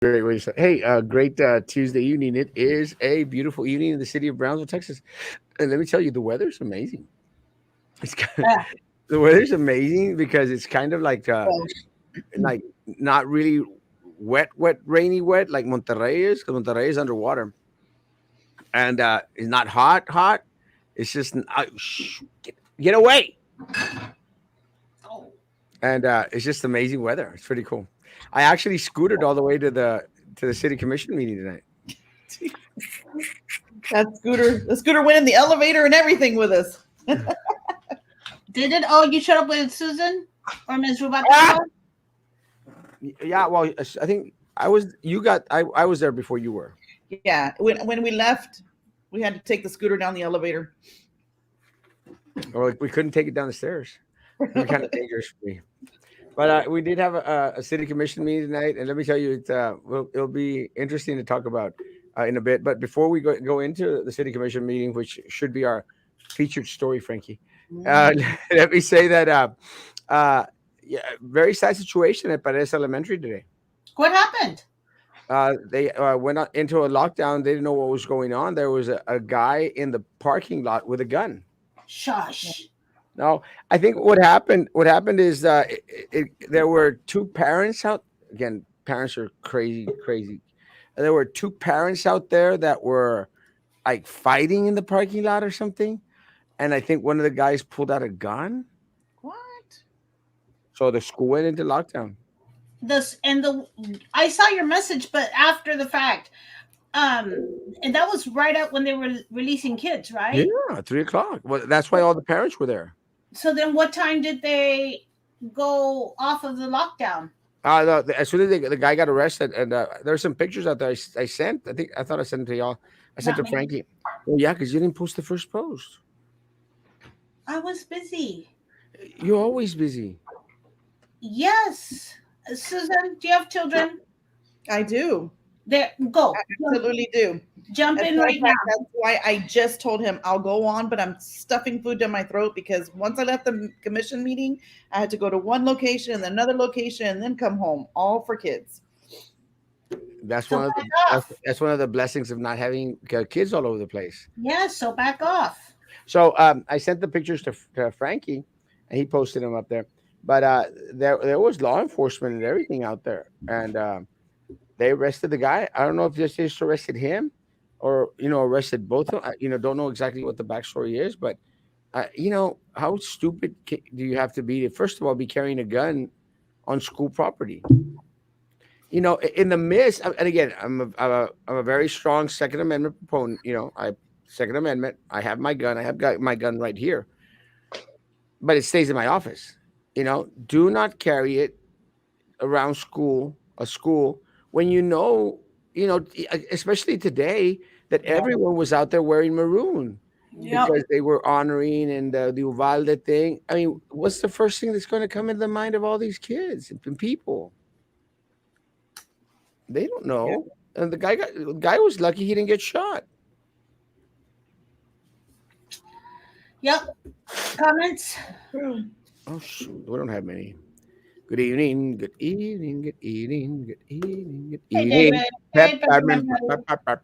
Great way to start. Hey, great Tuesday evening. It is a beautiful evening in the city of Brownsville, Texas. And let me tell you, the weather's amazing. It's kind Yeah. the weather's amazing because it's kind of like not really wet, rainy wet like Monterrey is, because Monterrey is underwater. And it's not hot. It's just get away. Oh, And it's just amazing weather. It's pretty cool. I actually scooted all the way to the city commission meeting tonight. The scooter went in the elevator and everything with us. did it? Oh, you showed up with Susan or Ms. Ah! Rubato? Yeah, well, I think I was there before you were. Yeah, when we left, we had to take the scooter down the elevator. Or like we couldn't take it down the stairs. It was kind of dangerous for me. But we did have a city commission meeting tonight, and let me tell you, it'll be interesting to talk about in a bit. But before we go into the city commission meeting, which should be our featured story, Frankie, uh, Mm. let me say that uh, yeah, very sad situation at Paredes Elementary today. What happened? They went into a lockdown. They didn't know what was going on. There was a guy in the parking lot with a gun. Shush. No, I think what happened is there were two parents out. Again, parents are crazy, crazy. There were two parents out there that were like fighting in the parking lot or something, and I think one of the guys pulled out a gun. What? So the school went into lockdown. This and the I saw your message, but after the fact. And that was right up when they were releasing kids, right? Yeah, 3 o'clock. Well, that's why all the parents were there. So then what time did they go off of the lockdown? As soon as the guy got arrested, and there's some pictures out there I sent. I thought I sent them to y'all. I sent Not to me. Frankie. Well, yeah, because you didn't post the first post. I was busy. You're always busy. Yes. Susan, do you have children? I do. There, go. Absolutely do. Jump As a in matter right of now. fact, that's why I just told him I'll go on, but I'm stuffing food down my throat because once I left the commission meeting, I had to go to one location and then another location and then come home, all for kids. That's So one of back the off. that's one of the blessings of not having kids all over the place. Yes, so back off. So I sent the pictures to Frankie, and he posted them up there. But there was law enforcement and everything out there, and they arrested the guy. I don't know if they just arrested him, or arrested both of them. Don't know exactly what the backstory is, but how stupid do you have to be to first of all be carrying a gun on school property? In the midst, and again, I'm a very strong Second Amendment proponent. I Second Amendment. I have my gun. I have got my gun right here, but it stays in my office. Do not carry it around a school, when especially today that Yeah. everyone was out there wearing maroon Yep. because they were honoring and the Uvalde thing. I mean, what's the first thing that's going to come into the mind of all these kids and people? They don't Yeah. know. And the guy was lucky he didn't get shot. Yep. Comments? Oh shoot, we don't have many. Good evening, good evening, good evening, good evening, good Hey, evening. David. Hey, Peppermint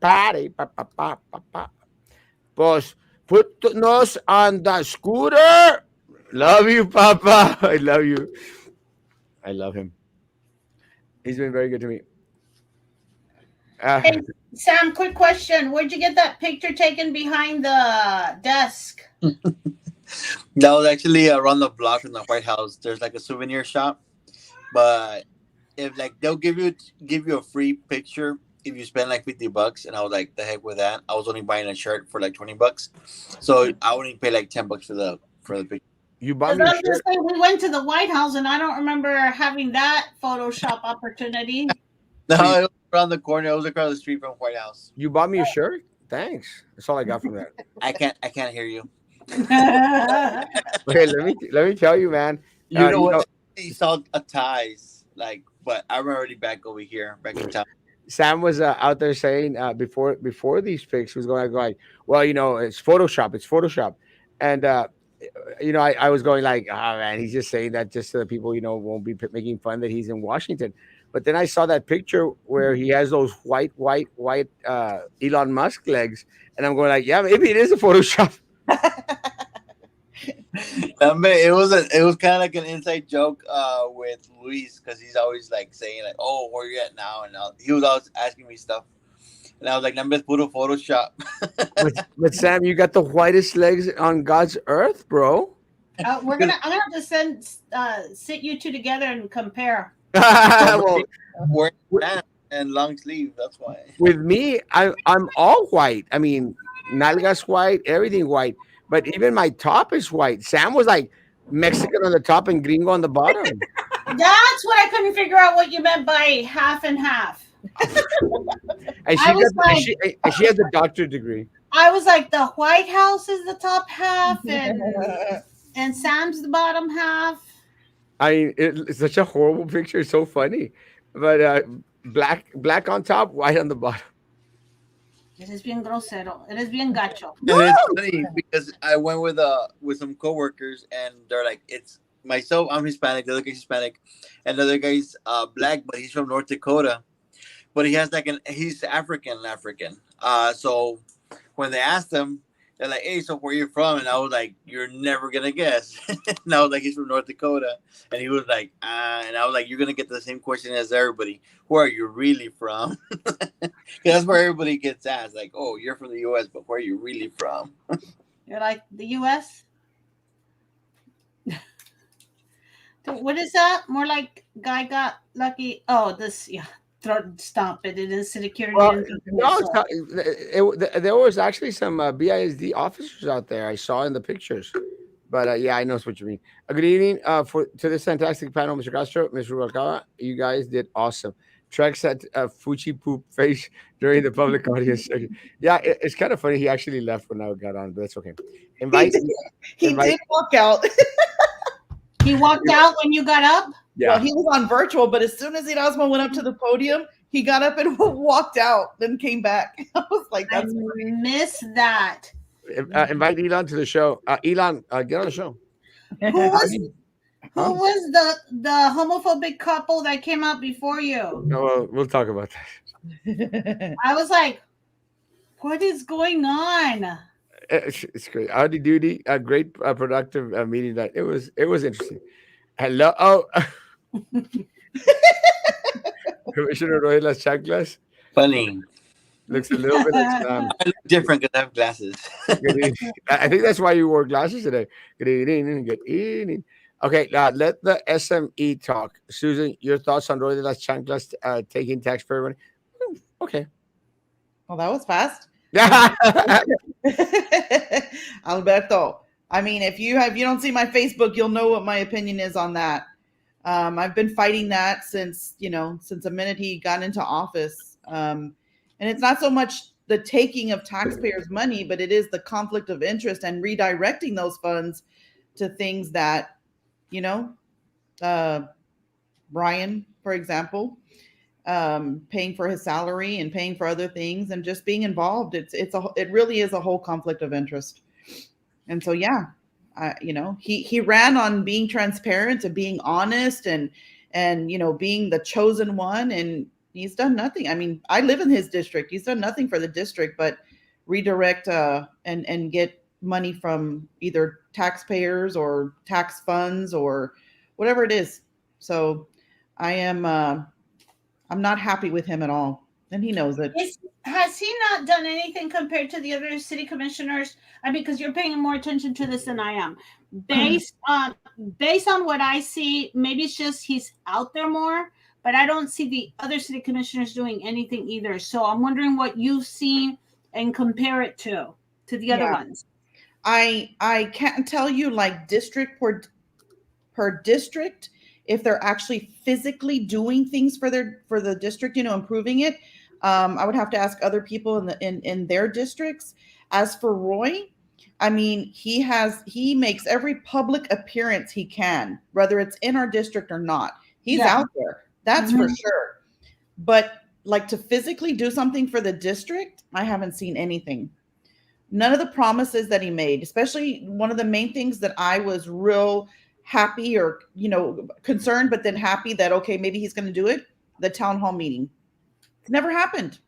party, pa. Boss, put nos on the scooter. Love you, Papa. I love you. I love him. He's been very good to me. Uh, Hey, Sam, quick question. Where'd you get that picture taken behind the desk? That was actually around the block from the White House. There's like a souvenir shop, but if like they'll give you a free picture if you spend like $50, and I was like, the heck with that. I was only buying a shirt for like $20, so I only pay like $10 for the picture. you bought Because me a I was going shirt. to say, we went to the White House and I don't remember having that Photoshop opportunity. No, So you, it was around the corner. It was across the street from White House. you bought me a shirt. Thanks. That's all I got from that. I can't hear you. Okay, let me tell you, man. You know You what? know, They saw a ties like, but I'm already back over here, back in town. Sam was out there saying before these pics, he was going like, well, it's Photoshop, and I was going like, ah, man, he's just saying that just so that people won't be making fun that he's in Washington. But then I saw that picture where he has those white Elon Musk legs, and I'm going like, yeah, maybe it is a Photoshop. It was kind of like an inside joke with Luis because he's always like saying like, "Oh, where you at now?" And he was always asking me stuff, and I was like, "Nambe es puro Photoshop." But Sam, you got the whitest legs on God's earth, bro. I'm gonna have to sit you two together and compare. Well, Wearing pants and long sleeve. That's why. with me, I'm all white. I mean, nalgas white, everything white. But even my top is white. Sam was like Mexican on the top and gringo on the bottom. That's what I couldn't figure out what you meant by half and half. And I she was got like, and she has a doctorate degree. I was like, the White House is the top half, and Sam's the bottom half. I mean, it's such a horrible picture. It's so funny, but black on top, white on the bottom. It is bien grosero. It is bien gacho. And it's funny because I went with some coworkers and they're like, it's myself, I'm Hispanic, the other guy's Hispanic, and the other guy's black, but he's from North Dakota. But he has like he's African. So when they asked him, they're like, "Hey, so where you from?" And I was like, "You're never gonna guess." And I was like, "He's from North Dakota," and he was like, and I was like, "You're gonna get the same question as everybody. Where are you really from?" That's where everybody gets asked, like, "Oh, you're from the U.S., but where are you really from?" You're like the U.S. What is that? More like guy got lucky. Oh, this yeah. Stop it! It is security. Well, no, there was actually some BISD officers out there. I saw in the pictures. But yeah, I know what you mean. Good evening to this fantastic panel, Mr. Castro, Ms. Rubalcaba. You guys did awesome. Trex had Fuchi poop face during the public audience. Yeah, it's kind of funny. He actually left when I got on, but that's okay. Invite. He did walk out. He walked out when you got up? Yeah. Well, he was on virtual, but as soon as Erasmo went up to the podium, he got up and walked out, then came back. I was like, that's I miss that. Invite Elon to the show. Elon, get on the show. Who was the homophobic couple that came out before you? No, well, we'll talk about that. I was like, what is going on? It's great. Howdy doody. A great productive meeting. That it was interesting. Hello. Oh. Commissioner Roy Las Chanclas Funny. looks a little bit like Sam. I look different because I have glasses. I think that's why you wore glasses today. Good evening. Good evening. Okay, let the SME talk. Susan, your thoughts on Roy de las Chanclas taking taxpayer money? Okay. Well, that was fast. Alberto, I mean, if you don't see my Facebook, you'll know what my opinion is on that. I've been fighting that since the minute he got into office. And it's not so much the taking of taxpayers' money, but it is the conflict of interest and redirecting those funds to things that, Brian, for example, paying for his salary and paying for other things and just being involved. It really is a whole conflict of interest. And so, yeah, he ran on being transparent and being honest and being the chosen one, and he's done nothing. I mean, I live in his district. He's done nothing for the district but redirect and get money from either taxpayers or tax funds or whatever it is. So I'm not happy with him at all, and he knows it. Has he not done anything compared to the other city commissioners? I mean, because you're paying more attention to this than I am. Based on what I see, maybe it's just he's out there more, but I don't see the other city commissioners doing anything either. So I'm wondering what you've seen and compare it to the other ones. I can't tell you like district per district if they're actually physically doing things for the district, improving it. I would have to ask other people in their districts. As for Roy, I mean, he makes every public appearance he can, whether it's in our district or not. He's out there. That's for sure. But like to physically do something for the district, I haven't seen anything. None of the promises that he made, especially one of the main things that I was real happy or, concerned, but then happy that, okay, maybe he's going to do it. the town hall meeting. It's never happened.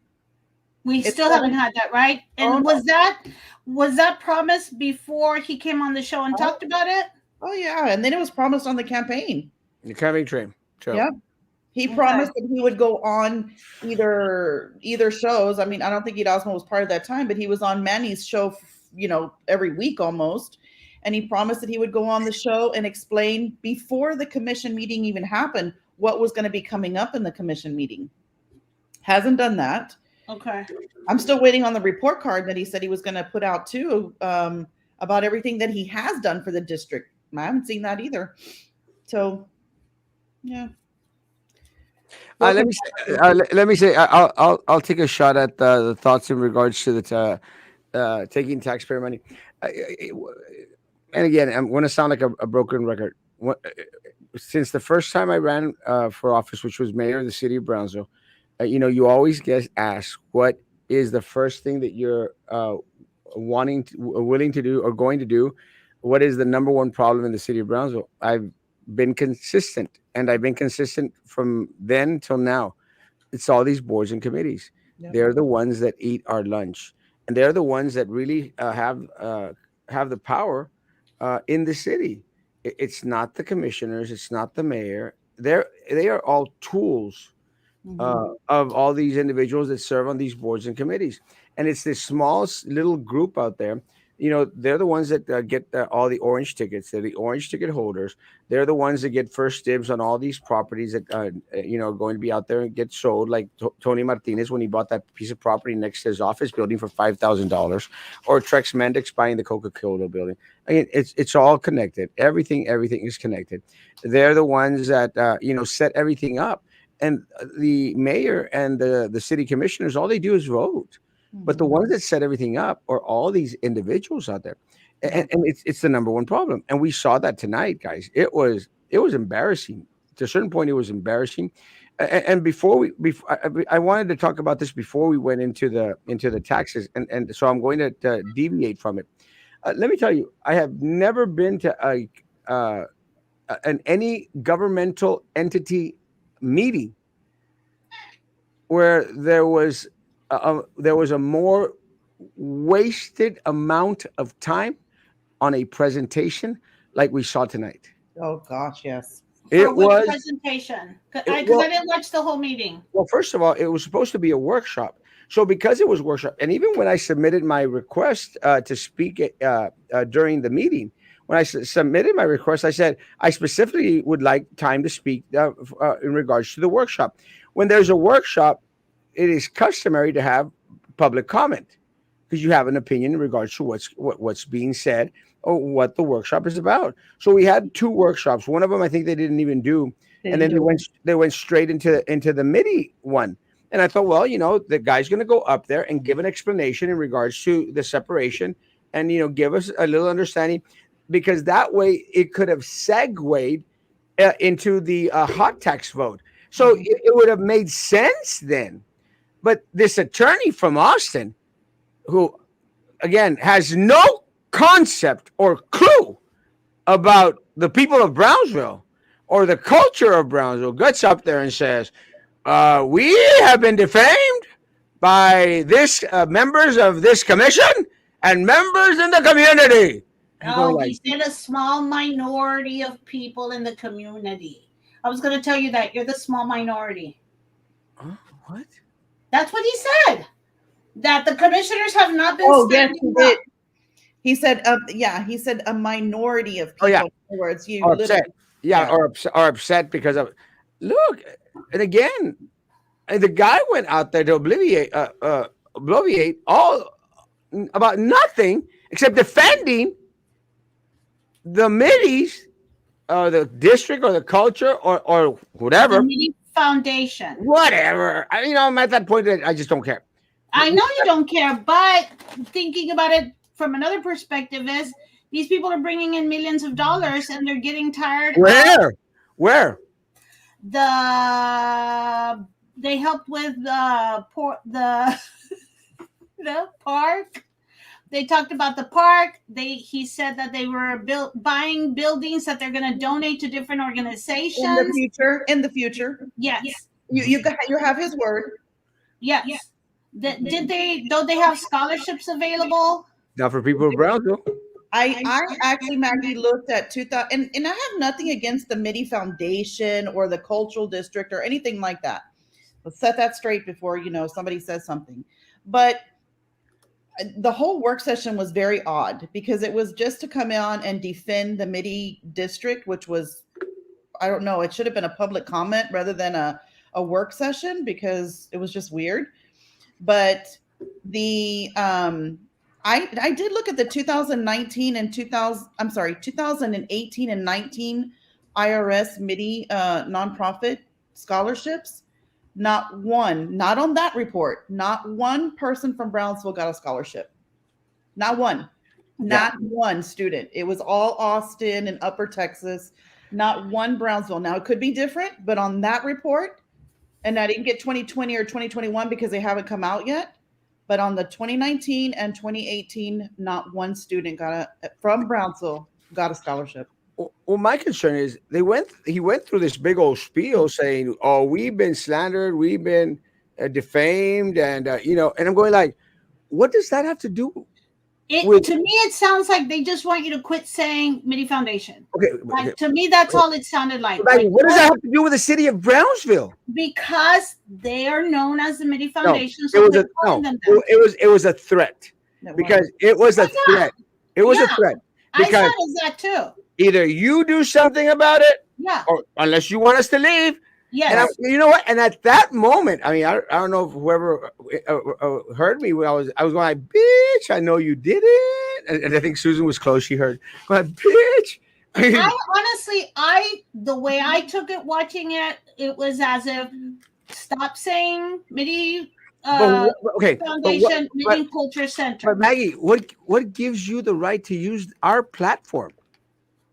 We It's still never- haven't had that, right? And Oh, no. was that promised before he came on the show and talked about it? Oh yeah, and then it was promised on the campaign. The coming train. So Yeah. He Okay. promised that he would go on either shows. I mean, I don't think Erasmo was part of that time, but he was on Manny's show, every week almost. And he promised that he would go on the show and explain before the commission meeting even happened what was going to be coming up in the commission meeting. Hasn't done that. Okay. I'm still waiting on the report card that he said he was going to put out too, about everything that he has done for the district. I haven't seen that either. So, yeah. let me say, I'll take a shot at the thoughts in regards to the taking taxpayer money. And again, I'm going to sound like a broken record. Since the first time I ran for office, which was mayor of the city of Brownsville, you always get asked what is the first thing that you're willing to do or going to do. What is the number one problem in the city of Brownsville? I've been consistent, and I've been consistent from then till now. It's all these boards and committees. Yep. They're the ones that eat our lunch, and they're the ones that really have the power in the city. It's not the commissioners. It's not the mayor. They are all tools of all these individuals that serve on these boards and committees. And it's this small little group out there. They're the ones that get all the orange tickets. They're the orange ticket holders. They're the ones that get first dibs on all these properties that are going to be out there and get sold. Like Tony Martinez when he bought that piece of property next to his office building for $5,000, or Trex Mendix buying the Coca-Cola building. Again, it's all connected. Everything is connected. They're the ones that set everything up. And the mayor and the city commissioners, all they do is vote. But the ones that set everything up are all these individuals out there, and it's the number one problem. And we saw that tonight, guys. It was embarrassing to a certain point. It was embarrassing. And before I wanted to talk about this before we went into the taxes, and so I'm going to deviate from it. Let me tell you, I have never been to any governmental entity meeting where there was a more wasted amount of time on a presentation like we saw tonight. Oh gosh, yes. For which presentation? Because I didn't watch the whole meeting. Well, first of all, it was supposed to be a workshop. So because it was workshop, and even when I submitted my request to speak during the meeting, when I submitted my request, I said I specifically would like time to speak in regards to the workshop. When there's a workshop, it is customary to have public comment because you have an opinion in regards to what's being said or what the workshop is about. So we had two workshops. One of them I think they didn't even do, and then they went straight into the MIDI one. And I thought, well, the guy's going to go up there and give an explanation in regards to the separation, and give us a little understanding, because that way it could have segued into the hot tax vote. So it would have made sense then. But this attorney from Austin, who, again, has no concept or clue about the people of Brownsville or the culture of Brownsville, gets up there and says, we have been defamed by this members of this commission and members in the community. Oh, he said a small minority of people in the community. I was going to tell you that. You're the small minority. What? That's what he said. That the commissioners have not been. Oh, yes, he did. He said, he said a minority of people. Oh, yeah. In other words, you or upset. Or upset because of. Look, and again, the guy went out there to obliviate all about nothing except defending the middies, or the district, or the culture, or whatever. The foundation. Whatever. I'm at that point that I just don't care. I know you don't care, but thinking about it from another perspective is these people are bringing in millions of dollars and they're getting tired. Where? They helped with the park. They talked about the park. He said that they were buying buildings that they're going to donate to different organizations in the future. Yes. you have his word. Yes. Did they? Don't they have scholarships available? Not for people in Brownsville. I actually, Maggie, looked at 2000, and I have nothing against the MIDI Foundation or the Cultural District or anything like that. Let's set that straight before somebody says something. But the whole work session was very odd because it was just to come on and defend the MIDI district, which was, I don't know, it should have been a public comment rather than a work session because it was just weird. But the I did look at the 2019 and 2018 and 19 IRS MIDI nonprofit scholarships. Not one, not on that report, not one person from Brownsville got a scholarship. Not one. Not one student. It was all Austin and Upper Texas, not one Brownsville. Now it could be different, but on that report, and I didn't get 2020 or 2021 because they haven't come out yet. But on the 2019 and 2018, not one student from Brownsville got a scholarship. Well, my concern is he went through this big old spiel saying, "Oh, we've been slandered, we've been defamed," and and I'm going like, what does that have to do? To me, it sounds like they just want you to quit saying MIDI Foundation. Okay, like, to me, that's all it sounded like. What does that have to do with the city of Brownsville? Because they are known as the MIDI Foundation. No, it was a threat. Because it was a threat. It was a threat. Because I said that too. Either you do something about it, or unless you want us to leave. Yes. And you know what? And at that moment, I mean, I don't know if whoever heard me. I was going like, "Bitch, I know you did it." And I think Susan was close. She heard, "But bitch." The way I took it, watching it, it was as if stop saying MIDI Foundation, MIDI Culture Center. But Maggie, what gives you the right to use our platform?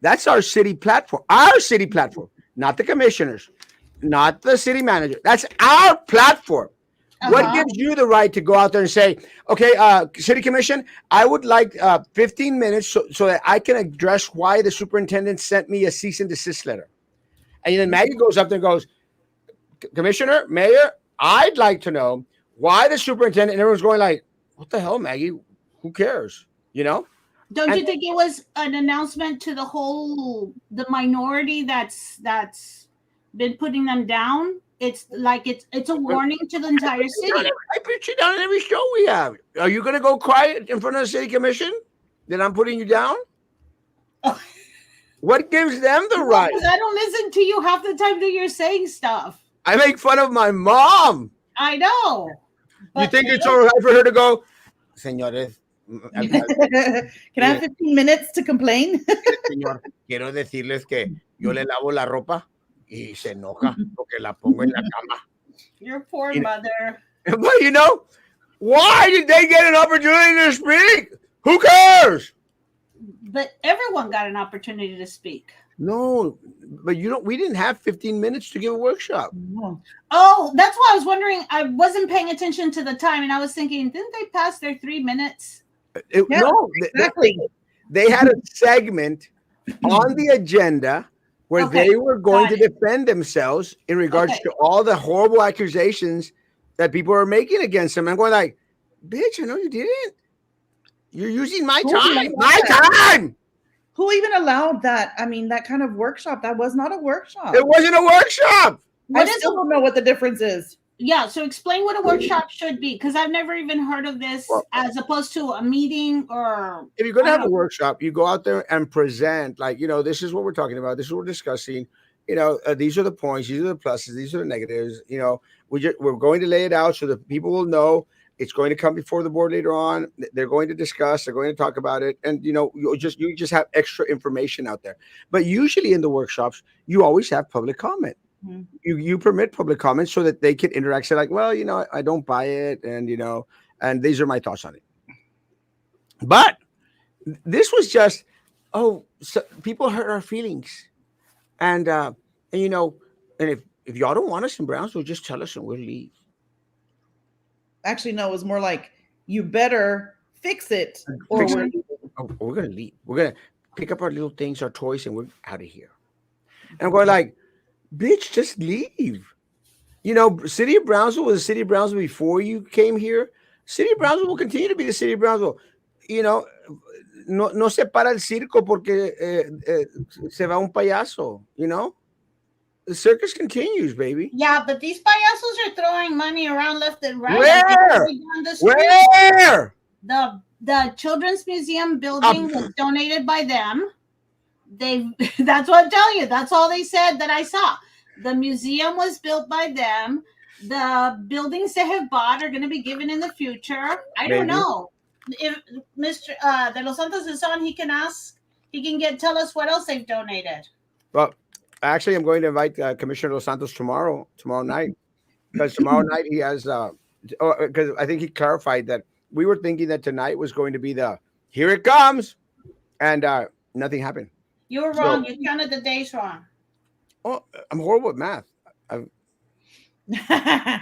That's our city platform. Our city platform, not the commissioners, not the city manager. That's our platform. What gives you the right to go out there and say, okay, city commission, I would like 15 minutes so that I can address why the superintendent sent me a cease and desist letter. And then Maggie goes up there and goes, Commissioner, Mayor, I'd like to know why the superintendent, and everyone's going like, what the hell, Maggie? Who cares? Don't you think it was an announcement to the minority that's been putting them down? It's like it's a warning to the entire city. I put you down in every show we have. Are you going to go cry in front of the city commission that I'm putting you down? What gives them the right? Because I don't listen to you half the time that you're saying stuff. I make fun of my mom. I know. You think it's all right for her to go, señores? Can I have 15 minutes to complain? Señor, quiero decirles que yo le lavo la ropa y se enoja porque la pongo en la cama. Your poor mother. But why did they get an opportunity to speak? Who cares? But everyone got an opportunity to speak. No, but we didn't have 15 minutes to give a workshop. No. Oh, that's why I was wondering. I wasn't paying attention to the time, and I was thinking, didn't they pass their 3 minutes? No, exactly. They had a segment on the agenda where they were going to defend themselves in regards to all the horrible accusations that people are making against them. I'm going like, bitch, I know you didn't. You're using my time. My time. Who even allowed that? I mean, that kind of workshop. That was not a workshop. It wasn't a workshop. I still don't know what the difference is. Yeah, so explain what a workshop should be, because I've never even heard of this as opposed to a meeting or... If you're going to have a workshop, you go out there and present, like, this is what we're talking about. This is what we're discussing. These are the points. These are the pluses. These are the negatives. We're going to lay it out so that people will know it's going to come before the board later on. They're going to discuss. They're going to talk about it. And, you just have extra information out there. But usually in the workshops, you always have public comment. Mm-hmm. You permit public comments so that they can interact. Say like, well, I don't buy it, and and these are my thoughts on it. But this was just, so people hurt our feelings, and if y'all don't want us in Brownsville, just tell us and we'll leave. Actually, no, it was more like you better fix it, or we're gonna leave. We're gonna pick up our little things, our toys, and we're out of here. And I'm going like, bitch, just leave. You know, City of Brownsville was the City of Brownsville before you came here. City of Brownsville will continue to be the City of Brownsville. You know, no se para el circo porque se va un payaso. You know, the circus continues, baby. Yeah, but these payasos are throwing money around left and right. Like the other Where? day down the street, Where? the Children's Museum Um, building was donated by them. They that's what I'm telling you. That's all they said that I saw. The museum was built by them. The buildings they have bought are going to be given in the future. I don't maybe. know if Mr. De Los Santos is on. He can ask. He can tell us what else they've donated. Well, actually, I'm going to invite Commissioner Los Santos tomorrow night, because tomorrow night he has. Because I think he clarified that we were thinking that tonight was going to be the here it comes, and nothing happened. You were So, wrong. You counted the days wrong. oh, I'm horrible at math. I've Yeah,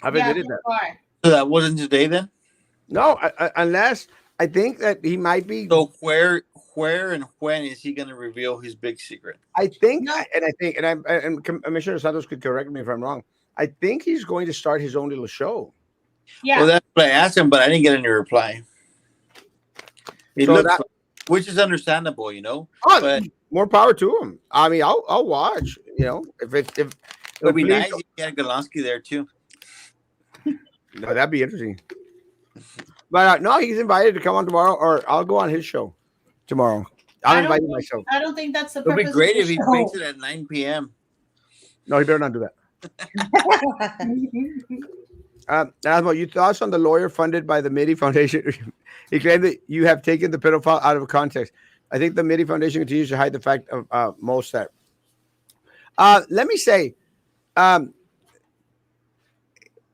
admitted you that. are. So that wasn't today then. No, unless I think that he might be. So where and when is he going to reveal his big secret? I think, No. and Commissioner Santos could correct me if I'm wrong. I think he's going to start his own little show. Yeah. Well, that's what I asked him, but I didn't get any reply. It So looks, that- which is understandable, you know. Oh, But more power to him. I mean, I'll watch. You know, if it would be please nice if you had Golansky there too. no, that'd be interesting. But no, he's invited to come on tomorrow, or I'll go on his show tomorrow. I I'll don't invite think- myself. I don't think that's the It would purpose. be great of if the he show. makes it at 9 p.m. No, he better not do that. Erasmo, your thoughts on the lawyer funded by the MIDI Foundation? He claimed that you have taken the pedophile out of context. I think the MIDI Foundation continues to hide the fact of Mostat. Let me say,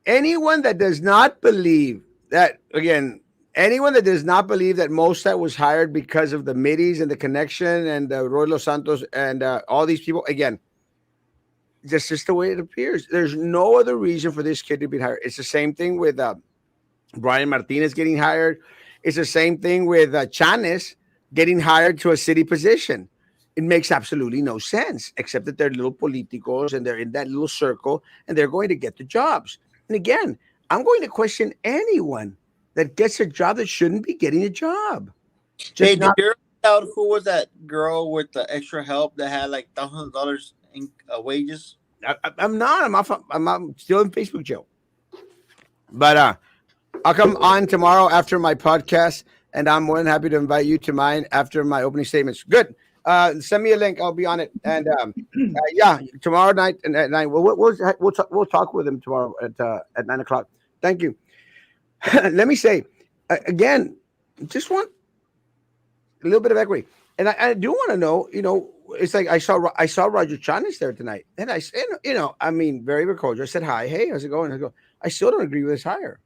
anyone that does not believe that, again, anyone that does not believe that Mostat was hired because of the MIDIs and the connection and Roy Los Santos and all these people, again, that's just the way it appears. There's no other reason for this kid to be hired. It's the same thing with Brian Martinez getting hired. It's the same thing with Chanes getting hired to a city position. It makes absolutely no sense, except that they're little politicos and they're in that little circle and they're going to get the jobs. And again, I'm going to question anyone that gets a job that shouldn't be getting a job. Just Hey, did not- you find out who was that girl with the extra help that had like thousands of dollars in wages? I'm not. I'm still in Facebook jail. But I'll come on tomorrow after my podcast, and I'm more than happy to invite you to mine after my opening statements. Good. Send me a link. I'll be on it. And yeah, tomorrow night and at 9. We'll talk with him tomorrow at 9:00. Thank you. Let me say again, just want a little bit of equity, and I do want to know. You know, it's like I saw Roger Chanes there tonight, and I said, you know, I mean, very cordial. I said hi, hey, how's it going? I go, I still don't agree with his hire.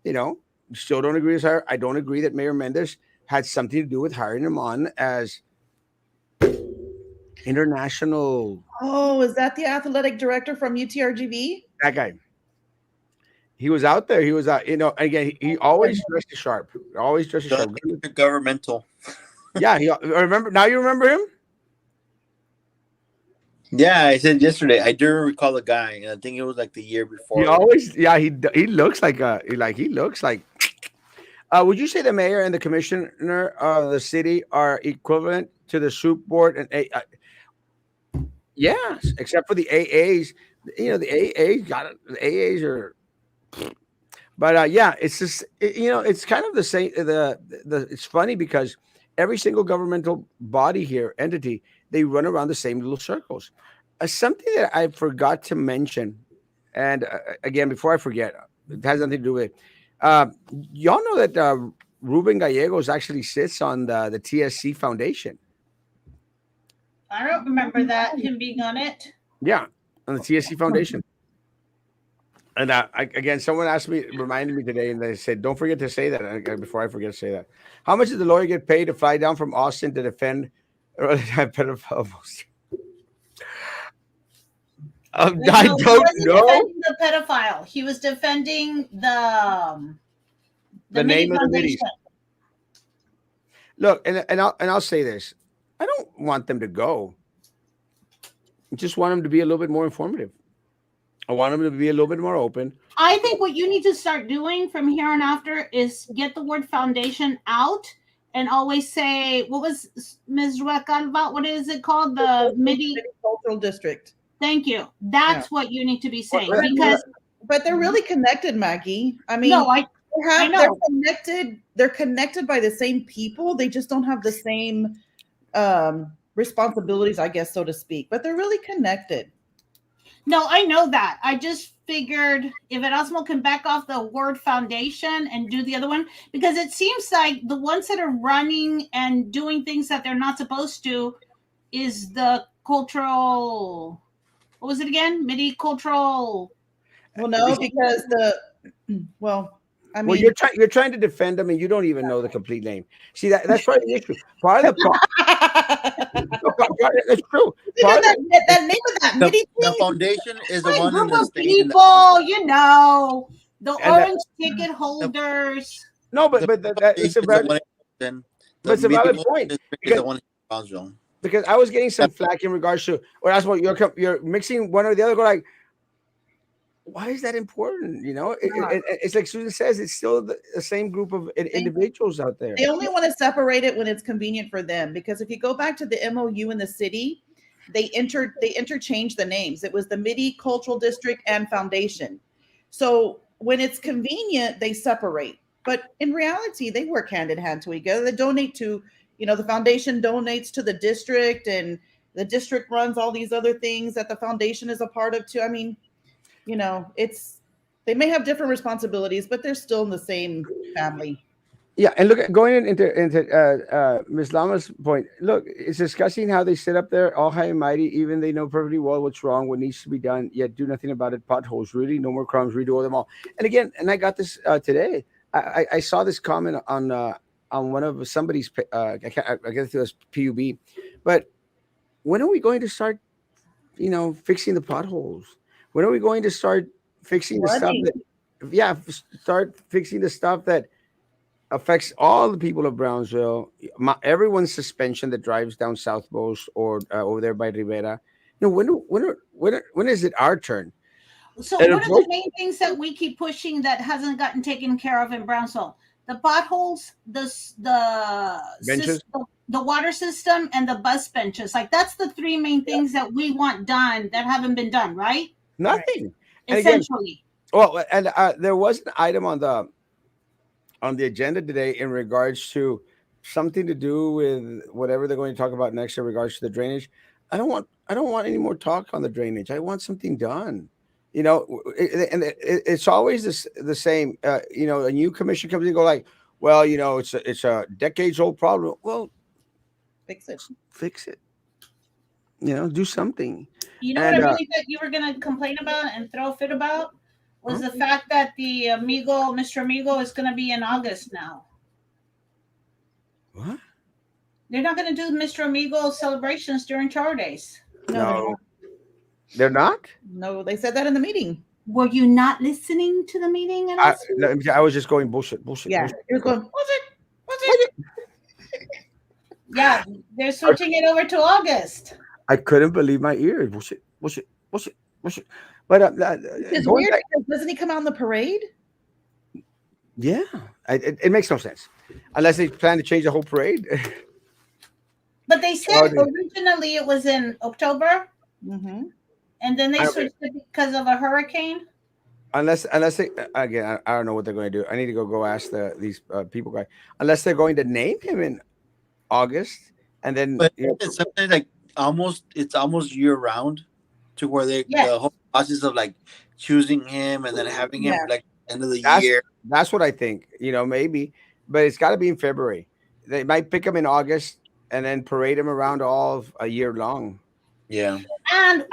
You know, still don't agree with his hire. I don't agree that Mayor Mendez had something to do with hiring him on as international. Oh, is that the athletic director from UTRGV? That guy. He was out there. He was out. You know, again, he always dressed sharp. Always dressed sharp. Governmental. Yeah, he remember. Now you remember him. Yeah, I said yesterday. I do recall the guy, and I think it was like the year before. He always, yeah, he looks like he looks like. Would you say the mayor and the commissioner of the city are equivalent to the soup board and yes, except for the AAs. You know, the AAs got it. The AAs are. But yeah, it's just you know, it's kind of the same. It's funny because every single governmental body here, entity, they run around the same little circles. Something that I forgot to mention, and again, before I forget, it has nothing to do with it. Y'all know that Ruben Gallegos actually sits on the TSC Foundation. I don't remember that him being on it. Yeah, on the TSC Foundation. And again, someone reminded me today, and they said, "Don't forget to say that." Before I forget to say that, how much did the lawyer get paid to fly down from Austin to defend pedophile? I He don't wasn't know defending the pedophile. He was defending the name of the Foundation. middies. Look, and I'll say this: I don't want them to go. I just want them to be a little bit more informative. I want them to be a little bit more open. I think what you need to start doing from here on after is get the word foundation out and always say, what was Ms. Ruacalva? What is it called? The MIDI. Cultural district. Thank you. Yeah. That's what you need to be saying But, because but they're really connected, Maggie. I mean, no, I they're know. connected. They're connected by the same people. They just don't have the same responsibilities, I guess, so to speak. But they're really connected. No, I know that. I just figured if Erasmo can back off the word foundation and do the other one, because it seems like the ones that are running and doing things that they're not supposed to is the cultural. What was it again? MIDI cultural. Well, no, because well, I Well, mean, you're trying to defend them, and you don't even know the complete name. See that's part of the issue. Part of the problem. That's true. Part of that name of that The, MIDI the thing. foundation is the A one in group the of state in the people, you know, the and orange ticket the, holders. no, the it's foundation a is the valid, one in Houston. but The it's a valid medical point district is because the one in Brownsville. I was getting some flack in regards to, or that's what you're mixing one or the other. Go like, why is that important? It's like Susan says, it's still the same group of individuals out there. They only want to separate it when it's convenient for them. Because if you go back to the MOU in the city, they interchanged the names. It was the MIDI Cultural District and Foundation. So when it's convenient, they separate. But in reality, they work hand in hand together. They donate to, the foundation donates to the district, and the district runs all these other things that the foundation is a part of too. I mean, it's they may have different responsibilities, but they're still in the same family. Yeah, and look at going into Ms. Lama's point. Look, it's discussing how they sit up there all high and mighty, even they know perfectly well what's wrong, what needs to be done, yet do nothing about it. Potholes, really, no more crumbs, redo them all. And again, and I got this today. I saw this comment on one of somebody's. I guess it was PUB, but when are we going to start? Fixing the potholes. When are we going to start fixing the stuff Flooding. that? Yeah, start fixing the stuff that affects all the people of Brownsville. Everyone's suspension that drives down South Coast or over there by Rivera. When is it our turn? So And one of the main things that we keep pushing that hasn't gotten taken care of in Brownsville, the potholes, benches. the water system, and the bus benches. Like that's the three main things that we want done that haven't been done, right? Nothing. And again, Essentially. well, and there was an item on the agenda today in regards to something to do with whatever they're going to talk about next in regards to the drainage. I don't want any more talk on the drainage. I want something done. It's always the same. A new commission comes in and go like, well, it's a decades old problem. Well, Fix it. fix it. Do something. You know what I And really thought you were going to complain about and throw a fit about was the fact that the Mr. Amigo, is going to be in August now. what? They're not going to do Mr. Amigo celebrations during Char Days. No, they're not. No, they said that in the meeting. Were you not listening to the meeting? I was just going bullshit. Yeah, Bullshit. he was going, what's it? Yeah, they're switching it over to August. I couldn't believe my ears. Bullshit. But It's going weird back, because doesn't he come out in the parade? yeah, it makes no sense unless they plan to change the whole parade. But they said originally it was in October, Mm-hmm. and then they switched it because of a hurricane. unless they again, I don't know what they're going to do. I need to go ask these people guys. Unless they're going to name him in August, and then But it's something like it's almost year round, to where the whole process of like choosing him and then having him like end of the year. that's what I think. Maybe, but it's got to be in February. They might pick him in August and then parade him around all of a year long. Yeah. And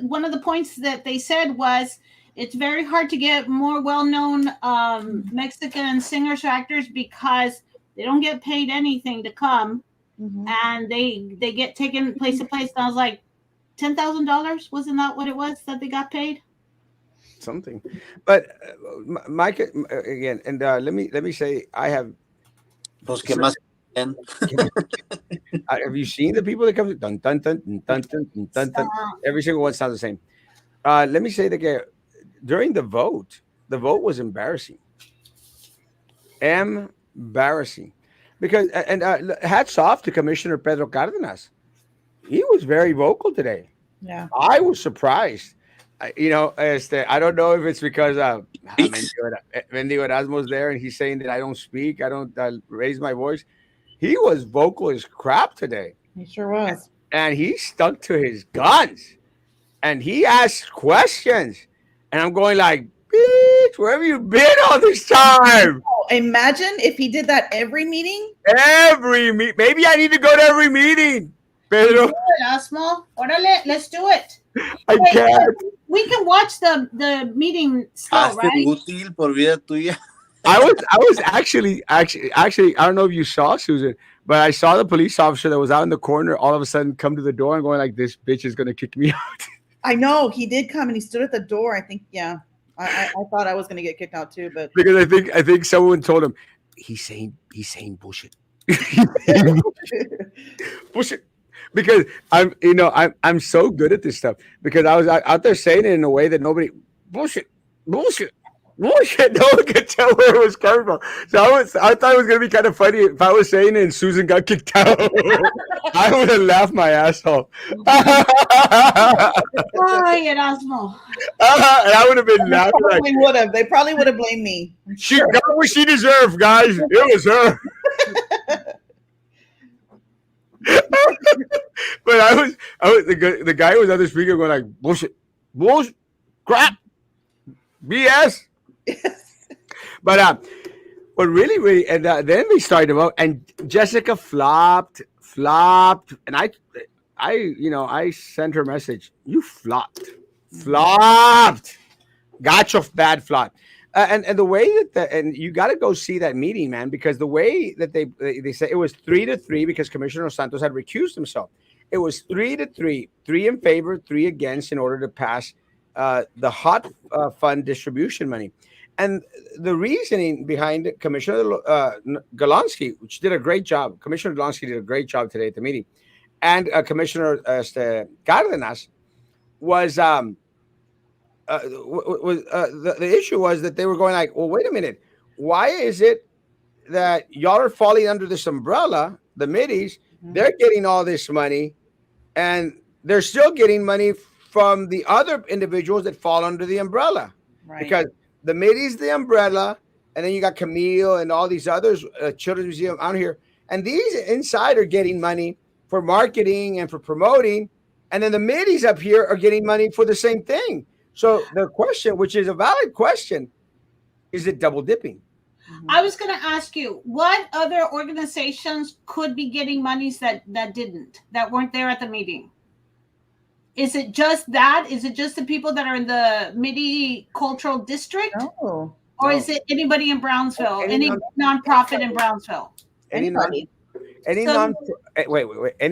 one of the points that they said was it's very hard to get more well-known Mexican singers or actors because they don't get paid anything to come, and they get taken place to place. And I was like, $10,000, wasn't that what it was that they got paid? Something, but Mike again, and let me say, I have. Pues que más. Have you seen the people that come? Dun, dun, dun, dun, dun, dun, dun, dun. Every single one sounds the same. Let me say that during the vote was embarrassing, embarrassing, because and hats off to Commissioner Pedro Cardenas. He was very vocal today. Yeah. I was surprised. I don't know if it's because Speaks. Mendigo Erasmo's there and he's saying that I don't speak, I don't raise my voice. He was vocal as crap today, He sure was. and he stuck to his guns, and he asked questions, and I'm going like, bitch, where have you been all this time? Oh, imagine if he did that every meeting. Maybe I need to go to every meeting, Pedro. Erasmo, órale, let's do it. I Wait, can't. we can watch the meeting still, Hazte right? útil por vida tuya. I was actually I don't know if you saw Susan, but I saw the police officer that was out in the corner all of a sudden come to the door and going like, this bitch is gonna kick me out. I know he did come and he stood at the door. I think, yeah. I thought I was going to get kicked out too, but Because I think someone told him he's saying bullshit. Bullshit. Because I'm so good at this stuff because I was out there saying it in a way that nobody bullshit, bullshit, bullshit. No one could tell where it was coming from. So I thought it was gonna be kind of funny if I was saying it and Susan got kicked out. I would have laughed my ass off. And Ay, Erasmo. I would have been laughing like they probably would have blamed me. she got what she deserved, guys. It was her. But the guy who was on the speaker going like bullshit, bullshit, crap, BS. But really, and then we started about, and Jessica flopped, and I sent her a message. You flopped, got your bad flop. And the way and you got to go see that meeting, man, because the way that they say it was 3-3 because Commissioner Santos had recused himself. It was 3-3, 3 in favor, 3 against, in order to pass the hot fund distribution money. And the reasoning behind it, Commissioner Golonsky, which did a great job. Commissioner Golonsky did a great job today at the meeting, and Commissioner Cardenas was. The issue was that they were going like, well, wait a minute, why is it that y'all are falling under this umbrella, the middies, they're getting all this money, and they're still getting money from the other individuals that fall under the umbrella, Right. because the middies, the umbrella, and then you got Camille and all these others, Children's Museum out here, and these inside are getting money for marketing and for promoting, and then the middies up here are getting money for the same thing. So the question, which is a valid question, is it double dipping? I was going to ask you, what other organizations could be getting monies that weren't there at the meeting? Is it just that? Is it just the people that are in the Midi Cultural District? No. Or is it anybody in Brownsville? Any nonprofit in Brownsville? Any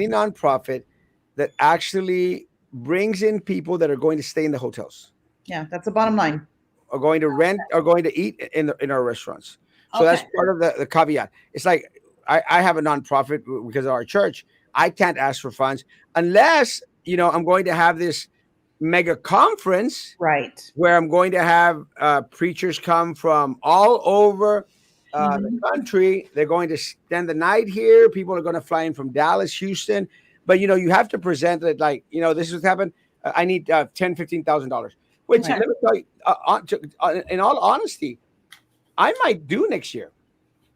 nonprofit that actually brings in people that are going to stay in the hotels, Yeah, that's the bottom line. are going to rent, are going to eat in our restaurants. So that's part of the caveat. It's like I have a nonprofit because of our church. I can't ask for funds unless I'm going to have this mega conference, Right. where I'm going to have preachers come from all over the country. They're going to spend the night here. People are going to fly in from Dallas, Houston. But you have to present it like, this is what happened. I need $10,000-$15,000. Which, Right. let me tell you, in all honesty, I might do next year.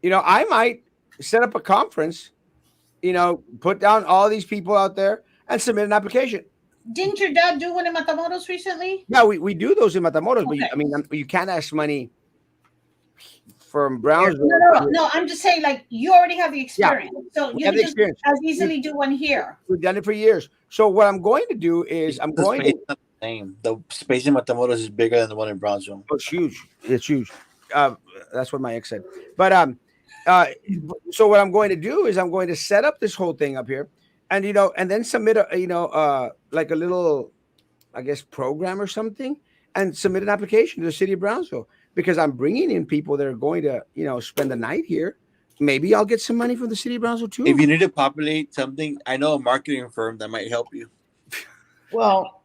I might set up a conference. Put down all these people out there and submit an application. Didn't your dad do one in Matamoros recently? Yeah, we do those in Matamoros, Okay. but you can't ask money from Brownsville. No, I'm just saying, like, you already have the experience. So We you have can the just experience. as easily do one here. We've done it for years. So what I'm going to do is I'm The going space to. is not the same. The space in Matamoros is bigger than the one in Brownsville. Oh, it's huge. It's huge. That's what my ex said. But so what I'm going to do is I'm going to set up this whole thing up here, and and then submit like a little, I guess, program or something, and submit an application to the city of Brownsville, because I'm bringing in people that are going to spend the night here. Maybe I'll get some money from the city of Brownsville too. If you need to populate something, I know a marketing firm that might help you. Well,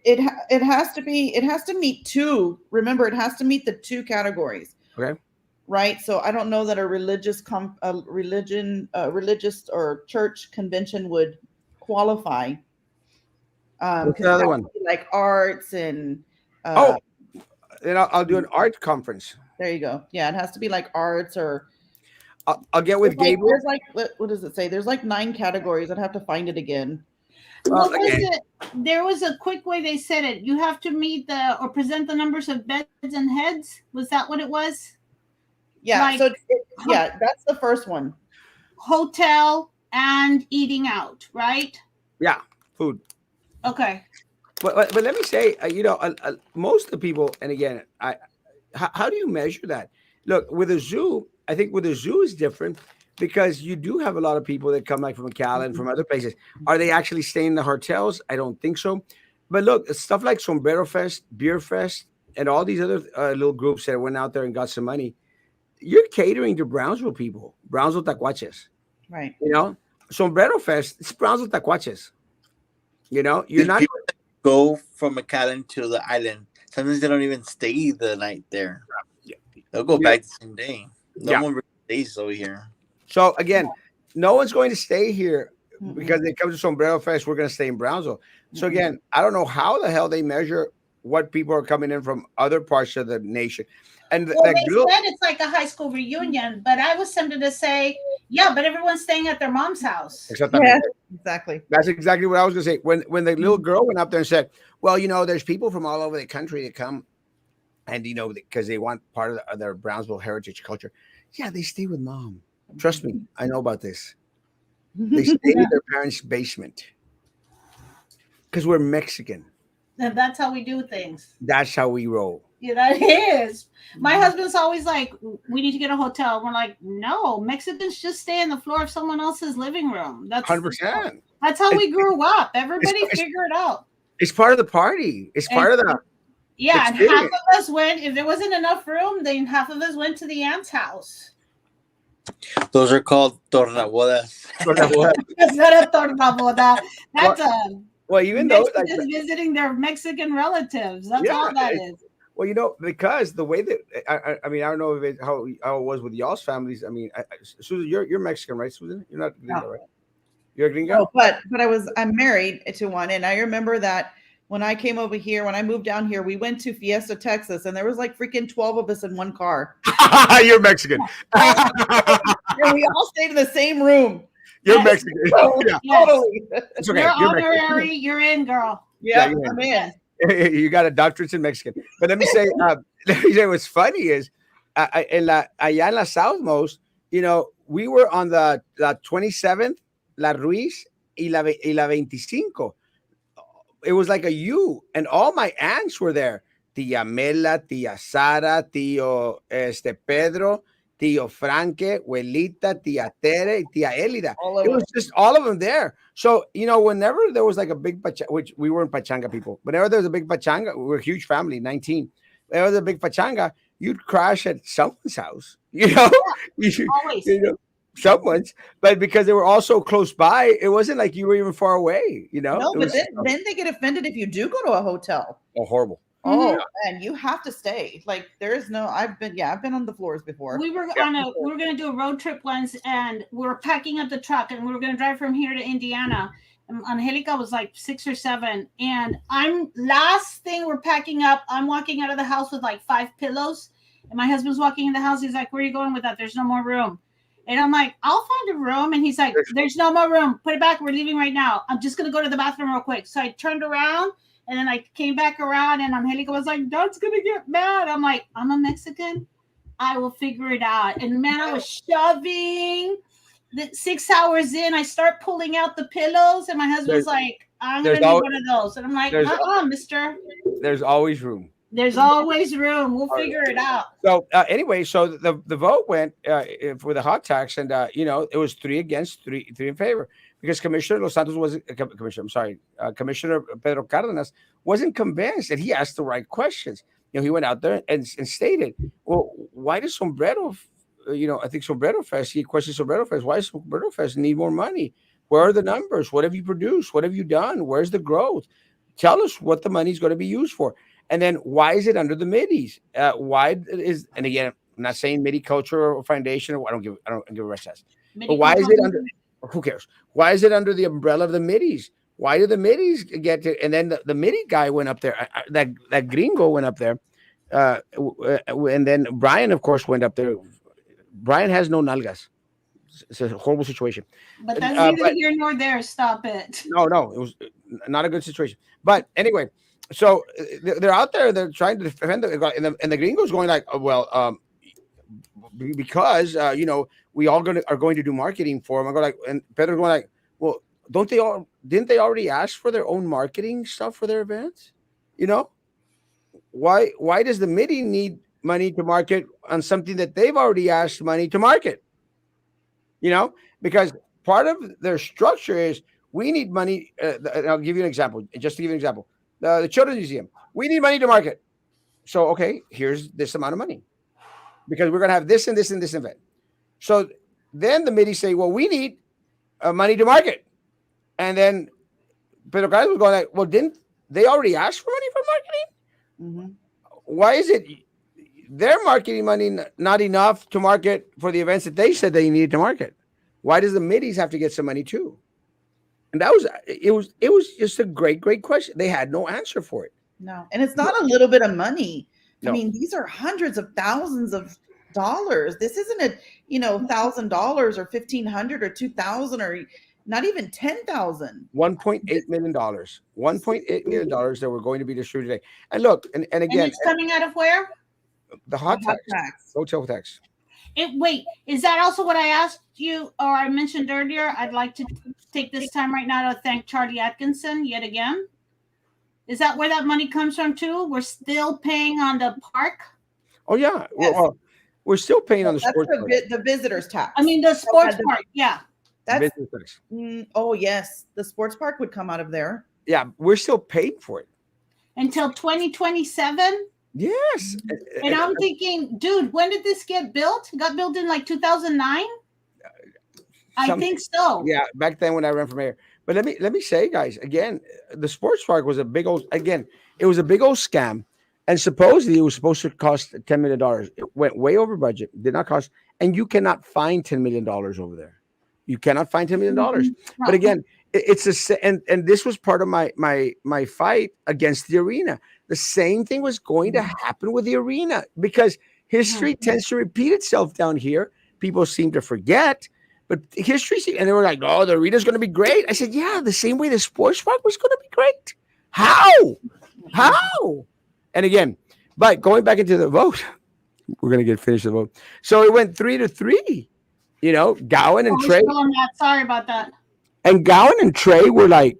It has to be, it has to meet two. Remember, it has to meet the two categories, Okay. right? So I don't know that a religious or church convention would qualify, What's because the it other has one? to be like arts and Oh, then I'll do an art conference. there you go. Yeah, it has to be like arts or I'll get with Gabriel. there's like what does it say? There's like 9 categories. I'd have to find it again. What was Again, it? There was a quick way they said it. You have to meet the or present the numbers of beds and heads. Was that what it was? Yeah, Like yeah, that's the first one. hotel and eating out, right? yeah, food. Okay. But let me say, most of the people, and again, how do you measure that? Look, with a zoo, I think with a zoo is different because you do have a lot of people that come like from McAllen, from other places. Are they actually staying in the hotels? I don't think so. But look, stuff like Sombrero Fest, Beer Fest, and all these other little groups that went out there and got some money, you're catering to Brownsville people, Brownsville Tacuaches. Right. Sombrero Fest, it's Brownsville Tacuaches. You're These not. people go from McAllen to the island. Sometimes they don't even stay the night there. Yeah. They'll go Yeah. back the same day. No Yeah. one really stays over here. So again, no one's going to stay here Mm-mm. because it comes to Sombrero Fest. We're going to stay in Brownsville. So Mm-mm. again, I don't know how the hell they measure what people are coming in from other parts of the nation. And Well, that they girl, said it's like a high school reunion, but I was tempted to say, yeah, but everyone's staying at their mom's house. Yeah, exactly. That's exactly what I was going to say. When the little girl went up there and said, "Well, there's people from all over the country that come, and because they want part of their Brownsville heritage culture." Yeah, they stay with mom. Trust me, I know about this. They stay in their parents' basement because we're Mexican. And that's how we do things. That's how we roll. Yeah, that is. My husband's always like, we need to get a hotel. We're like, no, Mexicans just stay in the floor of someone else's living room. That's 100%. That's how we grew up. Everybody it's- figure it out. It's part of the party. It's part of the. Yeah, and half experience. of us went. If there wasn't enough room, then half of us went to the aunt's house. Those are called tornabodas. That's not a tornaboda. That's Well, even though Mexicans visiting their Mexican relatives. That's all that is. Well, because the way that I mean, I don't know how it was with y'all's families. I mean, Susan, you're Mexican, right, Susan? You're not gringo, right? You're a gringo. No, but I'm married to one, and I remember that when I came over here, when I moved down here, we went to Fiesta, Texas, and there was like freaking 12 of us in one car. You're Mexican. And we all stayed in the same room. You're Mexican. Yeah, Yes. totally. It's okay. You're You're Mexican. honorary. You're in, girl. Yeah, you're in. I'm in. You got a doctorate in Mexican. But let me say what's funny is allá en la Southmost, we were on the 27th, La Ruiz y la 25. It was like a U, and all my aunts were there. Tia Mela, Tia Sara, Tío Pedro, Tío Franque, Huelita, Tia Tere, Tia Elida. It was just all of them there. So, whenever there was like a big pachanga, which we weren't pachanga people, whenever there was a big pachanga, we were a huge family, 19. Whenever there was a big pachanga, you'd crash at someone's house, Always. Someone's, but because they were all so close by, it wasn't like you were even far away, No, but then they get offended if you do go to a hotel. Oh, horrible. Oh, and you have to stay. Like there is no. I've been on the floors before. We were going to do a road trip once, and we were packing up the truck, and we were going to drive from here to Indiana. And Angelica was like 6 or 7, and last thing we're packing up. I'm walking out of the house with like 5 pillows, and my husband's walking in the house. He's like, "Where are you going with that? There's no more room." And I'm like, "I'll find a room." And he's like, "There's no more room. Put it back. We're leaving right now. I'm just going to go to the bathroom real quick." So I turned around. And then I came back around, and Angelica was like, "Dad's gonna get mad." I'm like, "I'm a Mexican. I will figure it out." And man, I was shoving. 6 hours in, I start pulling out the pillows, and my husband's like, "I'm gonna need one of those." And I'm like, mister. There's always room. There's always room. We'll figure it out. So anyway, so the vote went for the hot tax, and it was 3 against, 3 in favor, because Commissioner Los Santos wasn't Commissioner Pedro Cardenas wasn't convinced, and he asked the right questions. He went out there and stated, "Well, why does Sombrero?" I think Sombrero Fest. He questioned Sombrero Fest. Why does Sombrero Fest need more money? Where are the numbers? What have you produced? What have you done? Where's the growth? Tell us what the money's going to be used for. And then why is it under the middies? Why is, and again, I'm not saying MIDI culture or foundation, or I don't give a rest ass. But why is it under, who cares? Why is it under the umbrella of the middies? Why do the middies get to, and then the MIDI guy went up there, that gringo went up there. And then Brian, of course, went up there. Brian has no nalgas. It's a horrible situation. But that's neither here nor there. Stop it. No, it was not a good situation. But anyway, so they're out there. They're trying to defend and the gringo's going like, oh, well, because we all are going to do marketing for them. I go like, and Pedro's going like, well, didn't they already ask for their own marketing stuff for their events? Why does the MIDI need money to market on something that they've already asked money to market? Because part of their structure is we need money. I'll give you an example. Just to give you an example, the Children's Museum, we need money to market. So, okay, here's this amount of money because we're going to have this and this and this event. So then the MIDI say, well, we need money to market. And then Pedro Carlos was going like, well, didn't they already ask for money for marketing? Why is it their marketing money not enough to market for the events that they said they needed to market? Why does the middies have to get some money too? And it was just a great question. They had no answer for it. No, and it's not a little bit of money. No. I mean, these are hundreds of thousands of dollars. This isn't $1,000 or $1,500 or $2,000 or not even $10,000. $1.8 million. $1.8 million that were going to be distributed today. And look, and again, and it's coming out of where? The hot tax, hotel tax. Wait, is that also what I asked you or I mentioned earlier? I'd like to take this time right now to thank Charlie Atkinson yet again. Is that where that money comes from too? We're still paying on the park? Oh yeah, yes. Well, we're still paying on the sports park. The visitors tax. I mean the sports park, yeah. That's oh yes, the sports park would come out of there. Yeah, we're still paying for it until 2027. Yes, and I'm thinking, dude, when did this get built? It got built in like 2009. I think so. Yeah, back then when I ran for mayor. But let me say, guys, again, the sports park was a big old scam, and supposedly it was supposed to cost $10 million. It went way over budget. Did not cost, and you cannot find $10 million over there. You cannot find $10 million. Mm-hmm. But again, it's and this was part of my fight against the arena. The same thing was going to happen with the arena because history tends to repeat itself down here. People seem to forget, but history, and they were like, "Oh, the arena's going to be great." I said, "Yeah, the same way the sports park was going to be great. How?" And again, but going back into the vote, we're going to finish the vote. So it went 3-3. Gowan and Trey. Sorry about that. And Gowan and Trey were like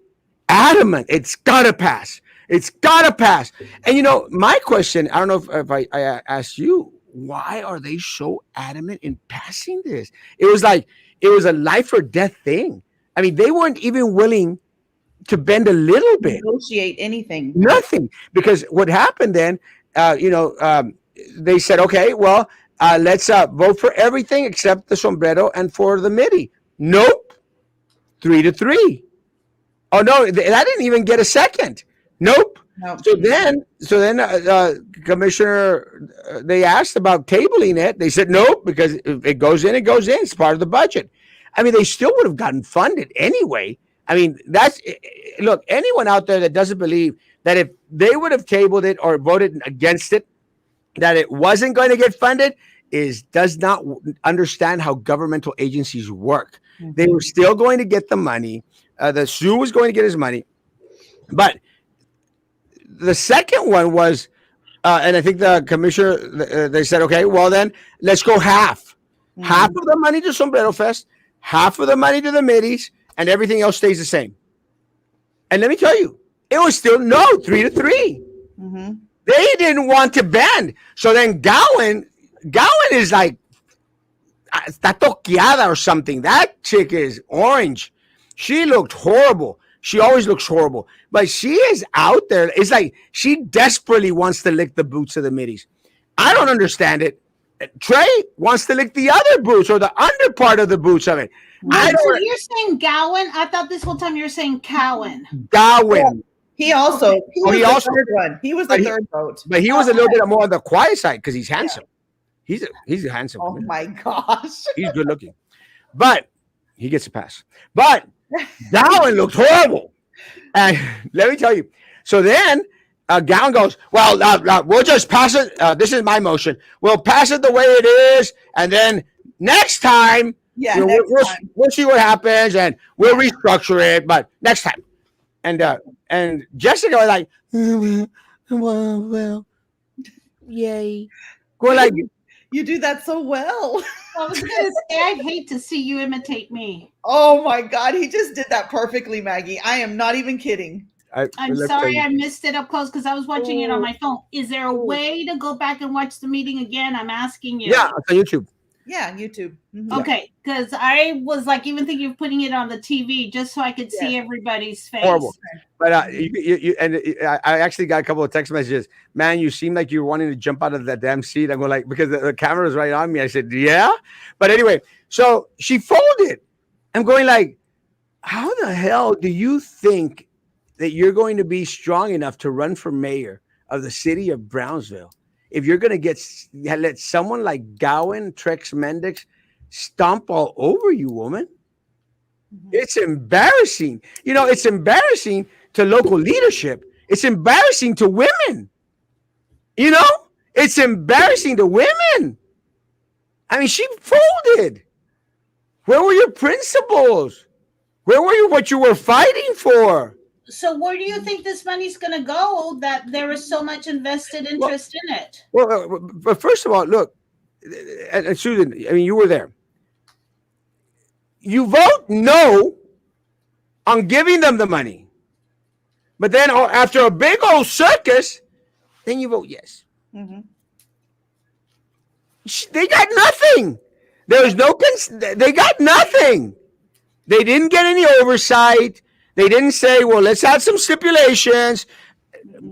adamant. It's gotta pass. It's gotta pass. And my question, I don't know if I asked you, why are they so adamant in passing this? It was a life or death thing. I mean, they weren't even willing to bend a little bit. Negotiate anything. Nothing. Because what happened then, they said, okay, well, let's vote for everything except the sombrero and for the MIDI. Nope. 3-3. Oh no, that didn't even get a second. Nope. So then, Commissioner, they asked about tabling it. They said nope because if it goes in, it goes in. It's part of the budget. I mean, they still would have gotten funded anyway. I mean, look. Anyone out there that doesn't believe that if they would have tabled it or voted against it, that it wasn't going to get funded, does not understand how governmental agencies work. Mm-hmm. They were still going to get the money. The zoo was going to get his money. But the second one was, and I think the commissioner, they said, okay, well then, let's go half. Mm-hmm. Half of the money to Sombrero Fest, half of the money to the middies, and everything else stays the same. And let me tell you, it was still 3-3. Mm-hmm. They didn't want to bend. So then Gowan is like, está toqueada or something. That chick is orange. She looked horrible. She always looks horrible. But she is out there. It's like she desperately wants to lick the boots of the middies. I don't understand it. Trey wants to lick the other boots or the under part of the boots of it. I Wait, so don't. you're saying Gowan? I thought this whole time you were saying Cowan. Darwin. He also he Oh, was he the also- third one. He was but the he- third vote. But he was a little bit more on the quiet side because he's handsome. He's a handsome. Oh my gosh. He's good looking, but he gets a pass. But Darwin looks horrible. And let me tell you. So then Gowan goes, well, we'll just pass it. This is my motion. We'll pass it the way it is, and then next time, Yeah, you know, next time. we'll see what happens, and we'll restructure it. But next time, and Jessica was like, well, yay, going like, You do that so well. I was gonna say I'd hate to see you imitate me. Oh my God, he just did that perfectly, Maggie. I am not even kidding. I'm sorry I missed it up close because I was watching it on my phone. Is there a way to go back and watch the meeting again? I'm asking you. Yeah, it's on YouTube. Yeah, YouTube. Mhm. Okay, because I was like even thinking of putting it on the TV just so I could see everybody's face. Horrible. But I actually got a couple of text messages. Man, you seem like you're wanting to jump out of that damn seat. I'm going like, because the camera is right on me. I said, yeah. But anyway, so she folded. I'm going like, how the hell do you think that you're going to be strong enough to run for mayor of the city of Brownsville if you're going to let someone like Gowan, Trex Mendix stomp all over you, woman? It's embarrassing. You know, it's embarrassing to local leadership. It's embarrassing to women. You know, it's embarrassing to women. I mean, she folded. Where were your principles? Where were you? What you were fighting for? So where do you think this money's going to go that there is so much invested interest in it? Well, but first of all, look, and Susan, I mean, you were there. You vote no on giving them the money. But then after a big old circus, then you vote yes. Mhm. They got nothing. There's no, they got nothing. They didn't get any oversight. They didn't say, well, let's add some stipulations.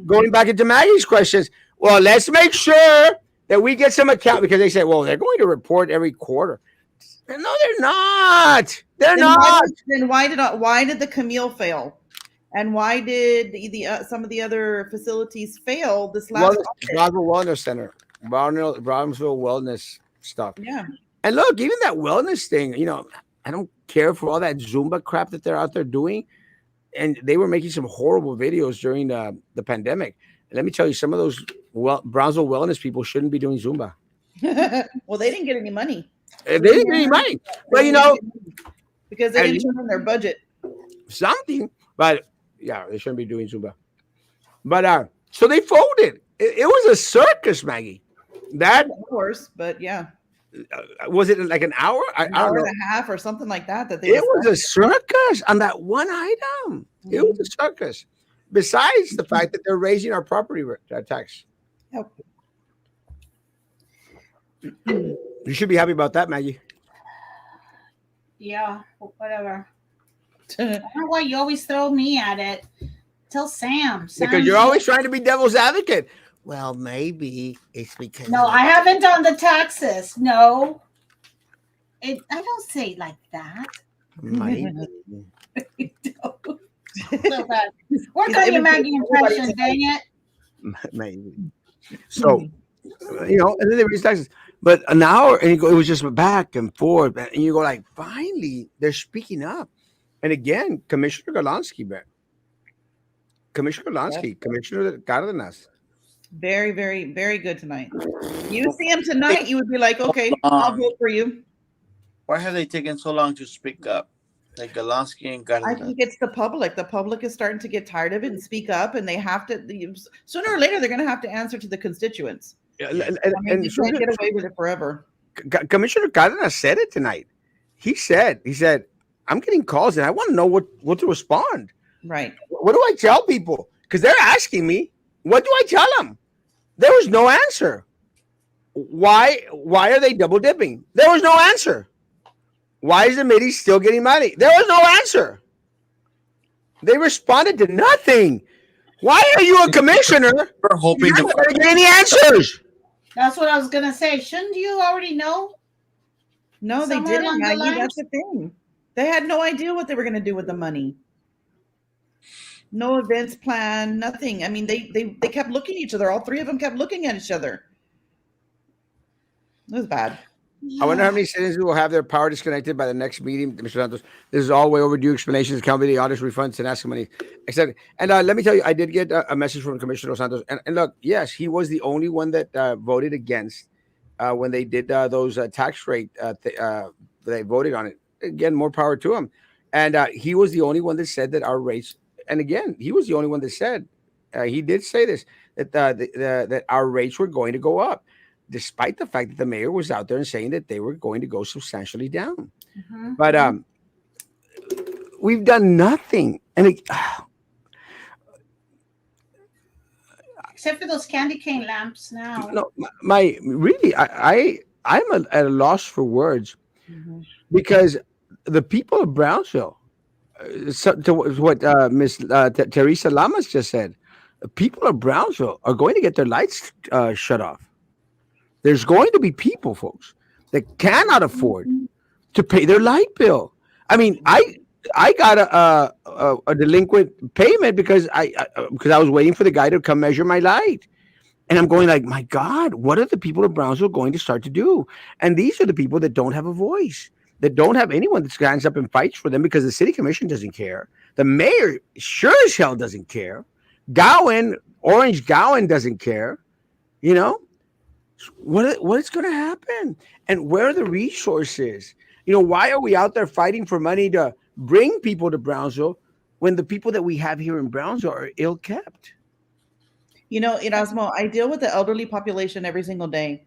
Going back into Maggie's questions, well, let's make sure that we get some account, because they say, well, they're going to report every quarter. No, they're not. They're not. Then why did the Camille fail? And why did some of the other facilities fail this last Brownsville Wellness Center, Brownsville Wellness stuff. Yeah. And look, even that wellness thing, you know, I don't care for all that Zumba crap that they're out there doing. And they were making some horrible videos during the pandemic. And let me tell you, some of those Brownsville wellness people shouldn't be doing Zumba. Well, they didn't get any money. They didn't get any money. But, you know, because they didn't turn in their budget. Something. But, yeah, they shouldn't be doing Zumba. But, so they folded. It was a circus, Maggie. That, Of course, but yeah. Was it like an hour? An hour and a half or something like that. It was a circus on that one item. It was a circus. Besides the fact that they're raising our property tax. Yep. You should be happy about that, Maggie. Yeah, whatever. I don't know why you always throw me at it. Tell Sam. Because you're always trying to be devil's advocate. Well, maybe it's because. No, I haven't done the taxes. No. I don't say it like that. Maybe. So bad. Work on your Maggie impression, dang it. Maybe. So, you know, and then they raised taxes. But an hour, and it was just back and forth. And you go like, finally, they're speaking up. And again, Commissioner Golonsky, Commissioner Cardenas. Very, very, very good tonight. You see him tonight, you would be like, okay, I'll vote for you. Why have they taken so long to speak up? Like Golonsky and I Cardenas. think it's the public. The public is starting to get tired of it and speak up, and they have to. Sooner or later, they're going to have to answer to the constituents. Yeah, And you can't get away with it forever. Commissioner Cardenas said it tonight. He said, I'm getting calls and I want to know what to respond. Right. What do I tell people? Because they're asking me, what do I tell them? There was no answer. Why are they double dipping? There was no answer. Why is the Middie still getting money? There was no answer. They responded to nothing. Why are you a commissioner? We're hoping You're not going to get any answers. That's what I was gonna say. Shouldn't you already know No, they somewhere didn't, along the Maggie. That's lines? the thing. They had no idea what they were going to do with the money. No events planned, nothing. I mean, they kept looking at each other. All three of them kept looking at each other. It was bad. I wonder how many citizens will have their power disconnected by the next meeting, Mr. Santos. This is all way overdue. Explanations, accountability, audits, refunds, and asking money, etc. And let me tell you, I did get a message from Commissioner Santos. And look, yes, he was the only one that voted against when they did those tax rate. They voted on it. Again, more power to him. And he was the only one that said that our rates. And again, he was the only one that said he did say this that that our rates were going to go up despite the fact that the mayor was out there and saying that they were going to go substantially down. Mhm. But we've done nothing. And Except for those candy cane lamps now. no, my really, I'm at a loss for words Mhm. because the people of Brownsville, to what Miss Teresa Lamas just said, the people of Brownsville are going to get their lights shut off. There's going to be people, folks, that cannot afford to pay their light bill. I mean, I got a delinquent payment because I was waiting for the guy to come measure my light, and I'm going like, my God, what are the people of Brownsville going to start to do? And these are the people that don't have a voice, that don't have anyone that stands up and fights for them because the city commission doesn't care. The mayor sure as hell doesn't care. Orange Gowan doesn't care. You know, what is going to happen, and where are the resources? Why are we out there fighting for money to bring people to Brownsville when the people that we have here in Brownsville are ill kept? Erasmo, I deal with the elderly population every single day.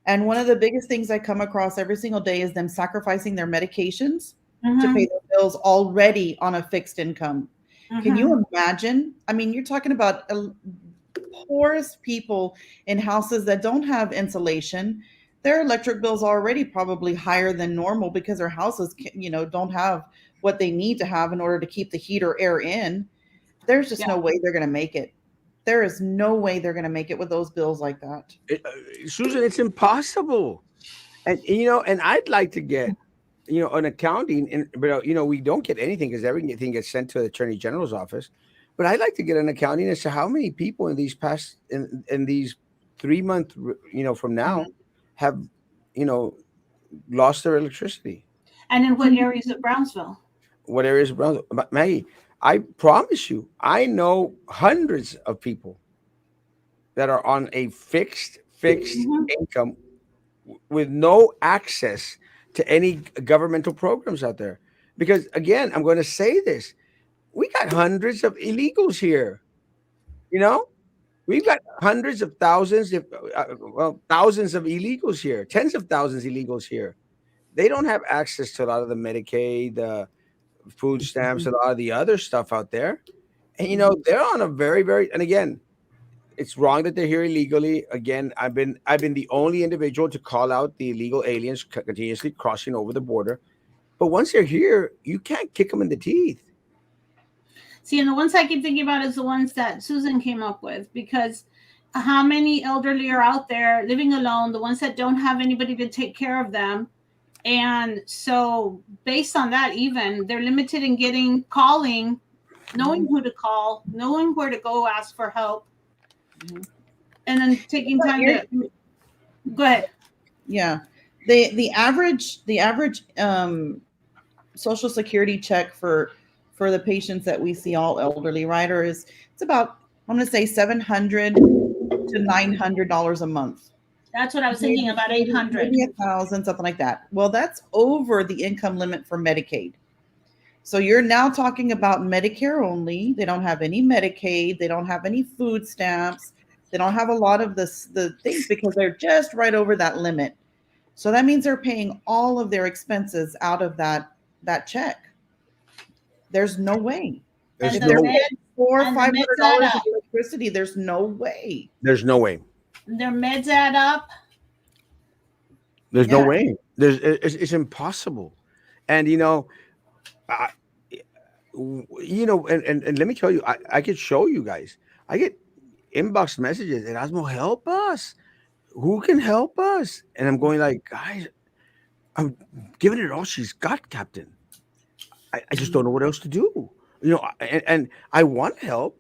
And one of the biggest things I come across every single day is them sacrificing their medications to pay Mhm. their bills already on a fixed income. Can Mhm. you imagine? I mean, you're talking about poorest people in houses that don't have insulation. Their electric bills are already probably higher than normal because their houses, don't have what they need to have in order to keep the heat or air in. There's just Yeah. no way they're going to make it. There is no way they're going to make it with those bills like that. Susan, it's impossible. And I'd like to get an accounting, but we don't get anything because everything gets sent to the attorney general's office. But I'd like to get an accounting as to how many people in these 3 month from now Mhm. have you know lost their electricity. And in what areas of Brownsville? What areas of Brownsville? Maggie, I promise you, I know hundreds of people that are on a fixed Mhm. income with no access to any governmental programs out there. Because again, I'm going to say this: we got hundreds of illegals here. You know, we've got hundreds of thousands, if thousands of illegals here, tens of thousands of illegals here. They don't have access to a lot of the Medicaid, the food stamps, a lot of the other stuff out there. And they're on a very, very, and again, it's wrong that they're here illegally. Again, I've been the only individual to call out the illegal aliens continuously crossing over the border. But once they're here, you can't kick them in the teeth. See, and the ones I keep thinking about is the ones that Susan came up with, because how many elderly are out there living alone, the ones that don't have anybody to take care of them. And so based on that, even they're limited in getting calling, knowing Mhm. who to call, knowing where to go ask for help, Mhm. and then taking But time to go ahead. Yeah. The average social security check for the patients that we see, all elderly, right, or is it's about, I'm going to say, 700 to $900 a month. That's what I was thinking, Maybe about maybe 800. maybe a thousand, something like that. Well, that's over the income limit for Medicaid. So you're now talking about Medicare only. They don't have any Medicaid. They don't have any food stamps. They don't have a lot of the things because they're just right over that limit. So that means they're paying all of their expenses out of that check. There's no way. There's And If the they're no, med paying four or and the five hundred meds add dollars of up. electricity, there's no way. there's no way. Their meds add up. There's no Yeah. way. It's impossible. And I, and let me tell you, I could show you guys. I get inbox messages, Erasmo, help us. Who can help us? And I'm going like, guys, I'm giving it all she's got, Captain. I just don't know what else to do. And I want to help.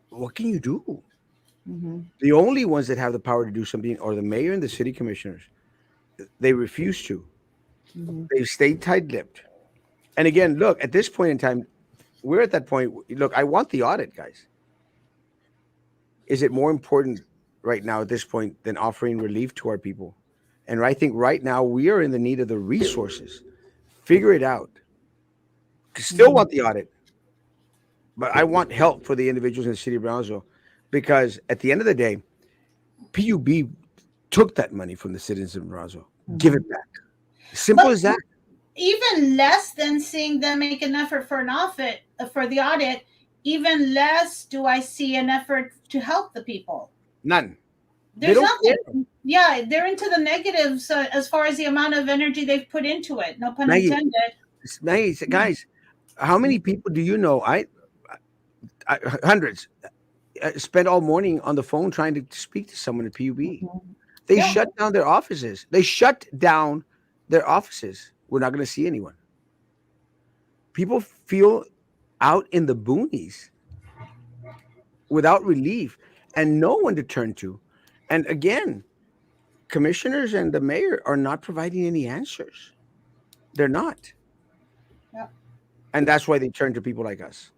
What can you do? Mm-hmm. The only ones that have the power to do something are the mayor and the city commissioners. They refuse to. Mm-hmm. They've stayed tight-lipped. And again, look, at this point in time, we're at that point. Look, I want the audit, guys. Is it more important right now at this point than offering relief to our people? And I think right now we are in the need of the resources. Figure it out. Still Mm-hmm. want the audit, but I want help for the individuals in the city of Brownsville because at the end of the day, PUB took that money from the citizens of Brownsville. Give Mm-hmm. it back. Simple But as that. even less than seeing them make an effort for an audit for the audit, even less do I see an effort to help the people. None. They There's don't care. nothing. Yeah, they're into the negatives as far as the amount of energy they've put into it. No pun Maggie, intended. Maggie, guys, how many people do you know? Hundreds. Spent all morning on the phone trying to speak to someone at PUB. They Yeah. shut down their offices. They shut down their offices. We're not going to see anyone. People feel out in the boonies without relief and no one to turn to. And again, commissioners and the mayor are not providing any answers. They're not. Yeah. And that's why they turn to people like us.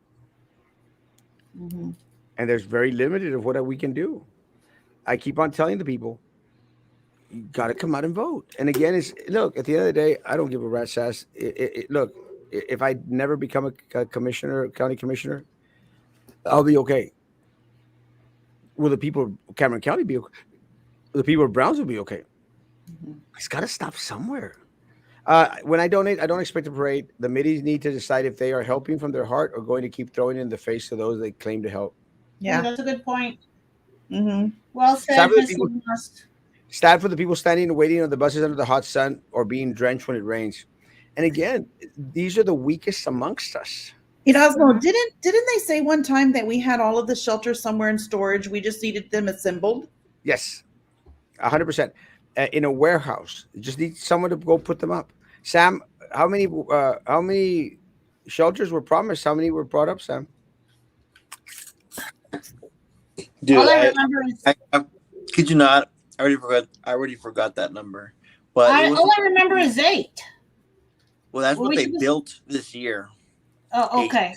Mm-hmm. And there's very limited of what we can do. I keep on telling the people, you got to come out and vote. And again, it's look at the end of the day, I don't give a rat's ass. Look, if I never become a commissioner, county commissioner, I'll be okay. Will the people of Cameron County be okay? Will the people of Brownsville be okay? Mm-hmm. It's got to stop somewhere. When I donate, I don't expect a parade. The middies need to decide if they are helping from their heart or going to keep throwing it in the face to those they claim to help. Yeah, Yeah. that's a good point. Mm-hmm. Well Sad said, for the Mr. people. Musk. Sad for the people standing and waiting on the buses under the hot sun or being drenched when it rains. And again, these are the weakest amongst us. Erasmo, didn't they say one time that we had all of the shelters somewhere in storage? We just needed them assembled. Yes, 100%. In a warehouse, you just need someone to go put them up. Sam, how many shelters were promised? How many were brought up, Sam? Dude, All I remember is I kid you not. I already forgot. I already forgot that number. But it was all I remember is 8. well. That's Well, what we they should just. built this year. Oh, 8. okay.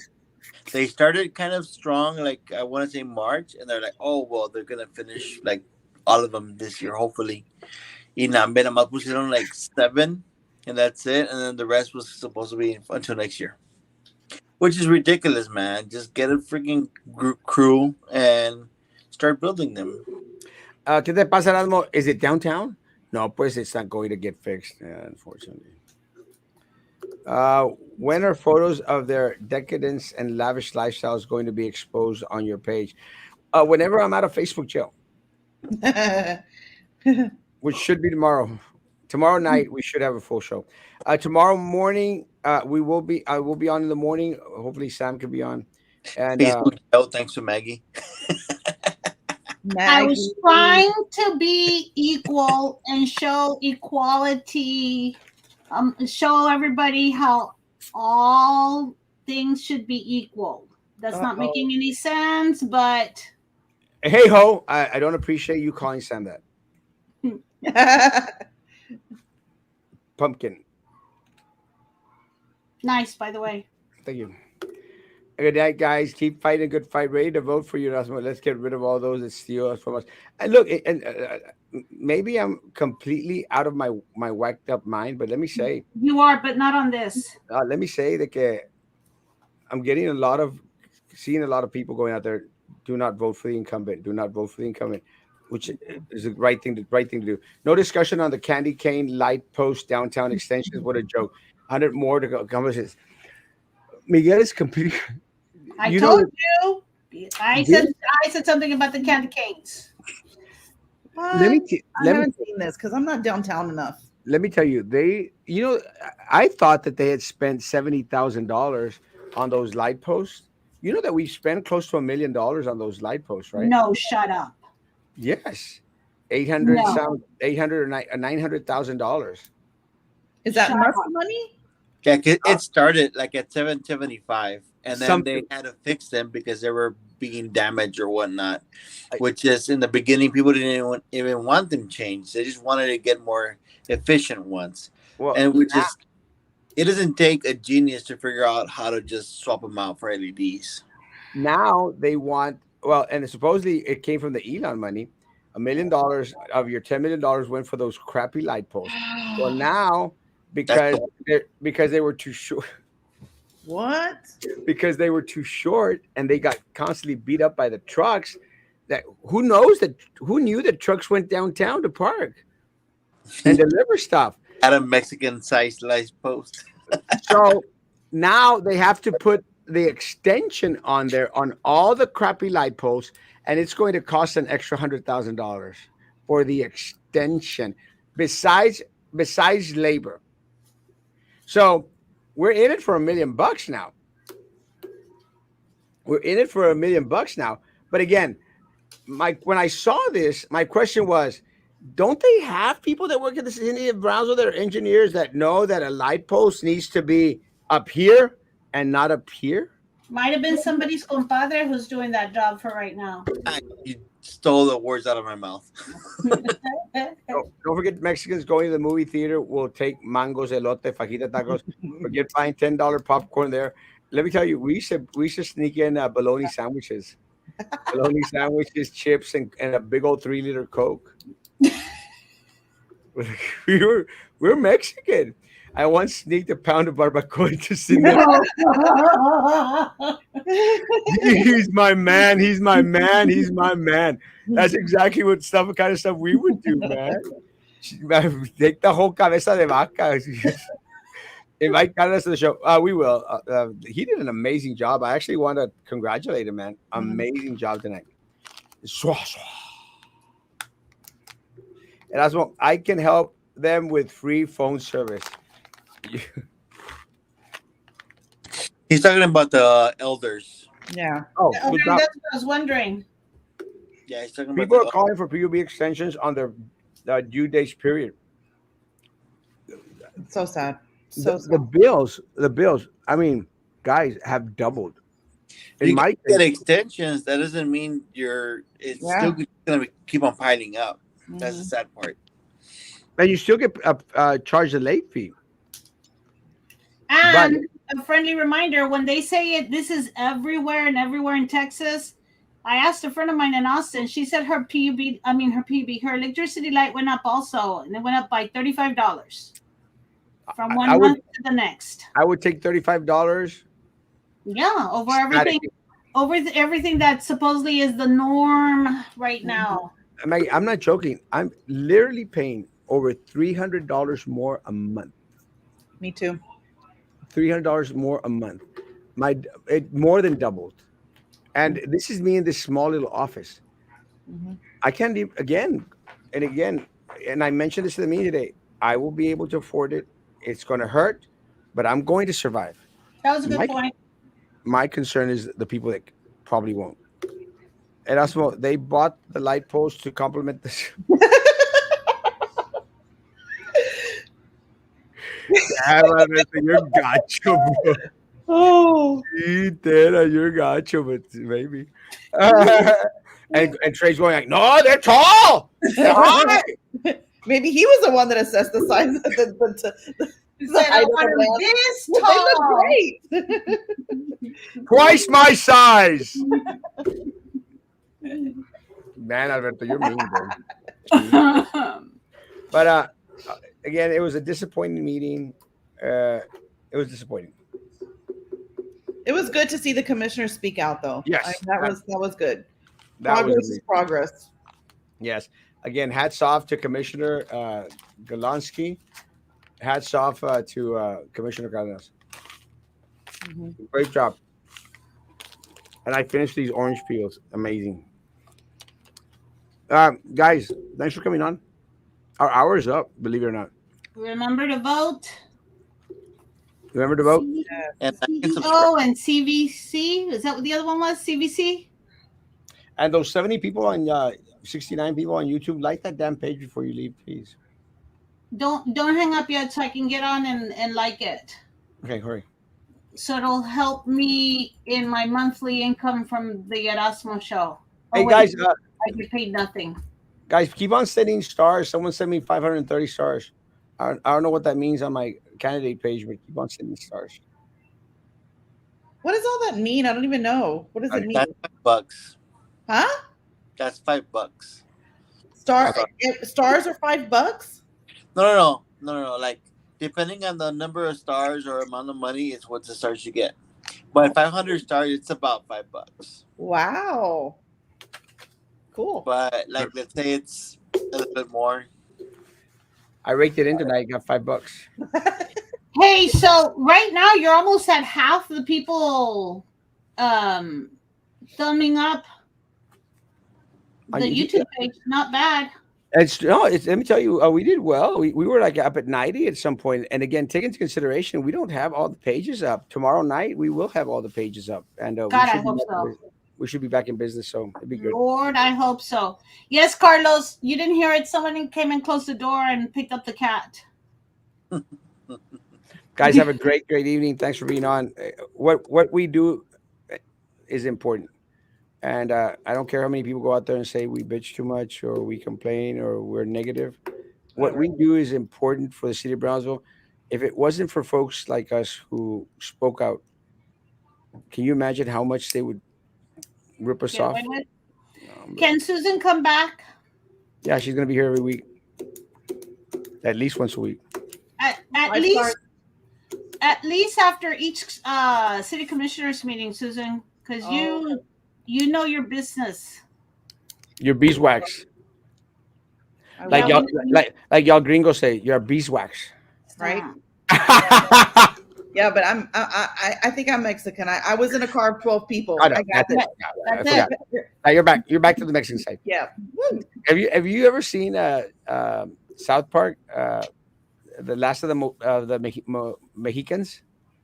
They started kind of strong, like I want to say March, and they're like, oh well, they're gonna finish like all of them this year, hopefully. Y nada, más pusieron like 7, and that's it, and then the rest was supposed to be until next year, which is ridiculous, man. Just get a freaking crew and start building them. ¿Qué te pasa, Erasmo? Is it downtown? No, pues it's not going to get fixed, unfortunately. Uh, when are photos of their decadence and lavish lifestyles going to be exposed on your page? Whenever I'm out of Facebook jail, which should be tomorrow. Tomorrow night we should have a full show. Tomorrow morning we will be. I will be on in the morning. Hopefully Sam could be on. And Facebook jail, thanks to Maggie. I was Maggie. trying to be equal and show equality, show everybody how all things should be equal. That's not Uh-oh. making any sense, but hey ho, I don't appreciate you calling Sam that pumpkin. nice, by the way. Thank you. Good night, guys. Keep fighting a good fight. Ready to vote for you, Erasmo. Let's get rid of all those that steal us from us. And look, maybe I'm completely out of my whacked up mind, but let me say You are, but not on this. that I'm getting seeing a lot of people going out there. Do not vote for the incumbent. Do not vote for the incumbent, which is the right thing to do. No discussion on the candy cane light post downtown extensions. What a joke. 100 more to go. Miguel is completely. I You told know, you. I said something about the candy canes. let me What? t- I let me haven't seen this because I'm not downtown enough. let me tell you, I thought that they had spent $70,000 on those light posts. You know that we spent close to $1 million on those light posts, right? No, shut up. Yes. No. 800 or $900,000. Is that Shut Musk up. money? Yeah, 'cause it started like at 775, and then they Something. had to fix them because they were being damaged or whatnot. I- Which is in the beginning, people didn't even want them changed. They just wanted to get more efficient ones, Well, and which is it doesn't take a genius to figure out how to just swap them out for LEDs. now they want, well, and supposedly it came from the Elon money. $1 million of your $10 million went for those crappy light posts. Well, now That's because the because they were too short, What? because they were too short and they got constantly beat up by the trucks. That who knew that trucks went downtown to park and deliver stuff. at a Mexican sized light post. So now they have to put the extension on there on all the crappy light posts, and it's going to cost an extra $100,000 for the extension, besides labor. So we're in it for $1 million now. We're in it for $1 million now. But again, when I saw this, my question was, don't they have people that work at the city of Brownsville that are engineers that know that a light post needs to be up here and not up here? Might have been somebody's compadre who's doing that job for right now. You stole the words out of my mouth. Don't forget, Mexicans going to the movie theater will take mangos, elote, fajita tacos. Forget buying $10 popcorn there. Let me tell you, we should sneak in bologna sandwiches, chips, and a big old 3-liter Coke. we're Mexican. I once sneaked a pound of barbacoa into Cindy. He's my man. He's my man. He's my man. That's exactly kind of stuff we would do, man. Take the whole cabeza de vaca. Invite Carlos to the show. We will. He did an amazing job. I actually want to congratulate him, man. Amazing job tonight. Swah, swah. Erasmo, I can help them with free phone service. He's talking about the elders. Yeah. Oh, Okay, good that's job. what I was wondering. Yeah, he's talking about People are the calling for PUB extensions on their due dates period. So sad. So The bills. I mean, guys have doubled. In you my can get case, extensions. That doesn't mean it's still going to keep on piling up. That's the sad part. and you still get charged a late fee. And a friendly reminder, when they say it, this is everywhere and everywhere in Texas. I asked a friend of mine in Austin. She said her her electricity light went up also, and it went up by $35 from one month to the next. I would take $35. Yeah, over everything that supposedly is the norm right now. I'm not joking. I'm literally paying over $300 more a month. Me too. $300 more a month. It more than doubled. And this is me in this small little office. I can't even, again, and I mentioned this to the meeting today. I will be able to afford it. It's going to hurt, but I'm going to survive. That was a good point. My concern is the people that probably won't. Erasmo, they bought the light post to complement this. You're gacho, bro. Oh, You're gacho, but maybe. And Trey's going like, no, they're tall. They're high. maybe he was the one that assessed the size of He said, I want this tall. They look great. Twice my size. Man, Alberto, you're mean, bro. But again, it was a disappointing meeting. It was disappointing. It was good to see the commissioner speak out, though. Yes, that was good. That Progress was is progress. Yes. Again, hats off to Commissioner Golonsky. Hats off to Commissioner Cardenas. Great job. And I finished these orange peels. Amazing. Guys, thanks for coming on. Our hour is up, believe it or not. Remember to vote. Remember to vote? And CEO and CVC. Is that what the other one was? CVC? And those 70 people on 69 people on YouTube. Like that damn page before you leave, please. Don't hang up yet, so I can get on and like it. Okay, hurry. So it'll help me in my monthly income from the Erasmo show. Oh Hey wait, guys, I get paid nothing. guys, keep on sending stars. Someone sent me 530 stars. I don't know what that means on my candidate page, but keep on sending stars. What does all that mean? I don't even know. What does it mean? That's $5. Huh? That's $5. Star Star. stars are $5? No. Like depending on the number of stars or amount of money, it's what the stars you get. But 500 stars, it's about $5. Wow. Cool. But like, let's say it's a little bit more. I raked it in tonight. Got $5. Hey, so right now you're almost at half the people um thumbing up On the YouTube? YouTube page. Not bad. It's no. It's let me tell you, we did well. We were like up at 90 at some point. And again, take into consideration, we don't have all the pages up. Tomorrow night, we will have all the pages up, and God, I hope so. we should be back in business. So it'd be good. Lord, I hope so. Yes, Carlos, you didn't hear it. Someone came and closed the door and picked up the cat. Guys, have a great evening. Thanks for being on. What we do is important. And I don't care how many people go out there and say we bitch too much or we complain or we're negative. What we do is important for the city of Brownsville. If it wasn't for folks like us who spoke out, can you imagine how much they would rip us Get off? away with. But Can Susan come back? yeah, she's gonna be here every week, at least once a week. At I least start- at least after each city commissioners meeting, Susan, because you know your business. Your beeswax, I like will, y'all, like y'all gringos say, you're beeswax. right? Uh, Yeah, but I think I'm Mexican. I was in a car of 12 people. I know. I got That's it. that. I That's forgot. it. Now you're back. You're back to the Mexican side. Yeah. Have you ever seen South Park? The last of the Mexicans.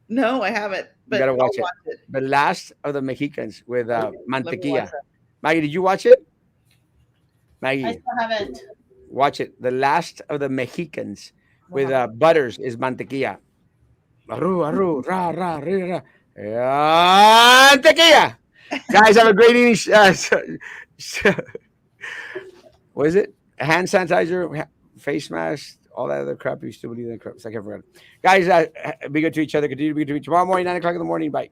No, I haven't. But gotta I'll watch it. watch it. The last of the Mexicans with Okay, let me watch mantequilla. that. Maggie, did you watch it? I Maggie, still haven't. watch it. The last of the Mexicans with Wow. butters is mantequilla. Arru, arru, ra, ra, ra, ra. Mantequilla. Guys, have a great evening. What is it? Hand sanitizer, face mask, all that other crap. You still believe in that crap. It's like I forgot. Guys, be good to each other. Continue to be good to each. Tomorrow morning, 9 o'clock in the morning. Bye.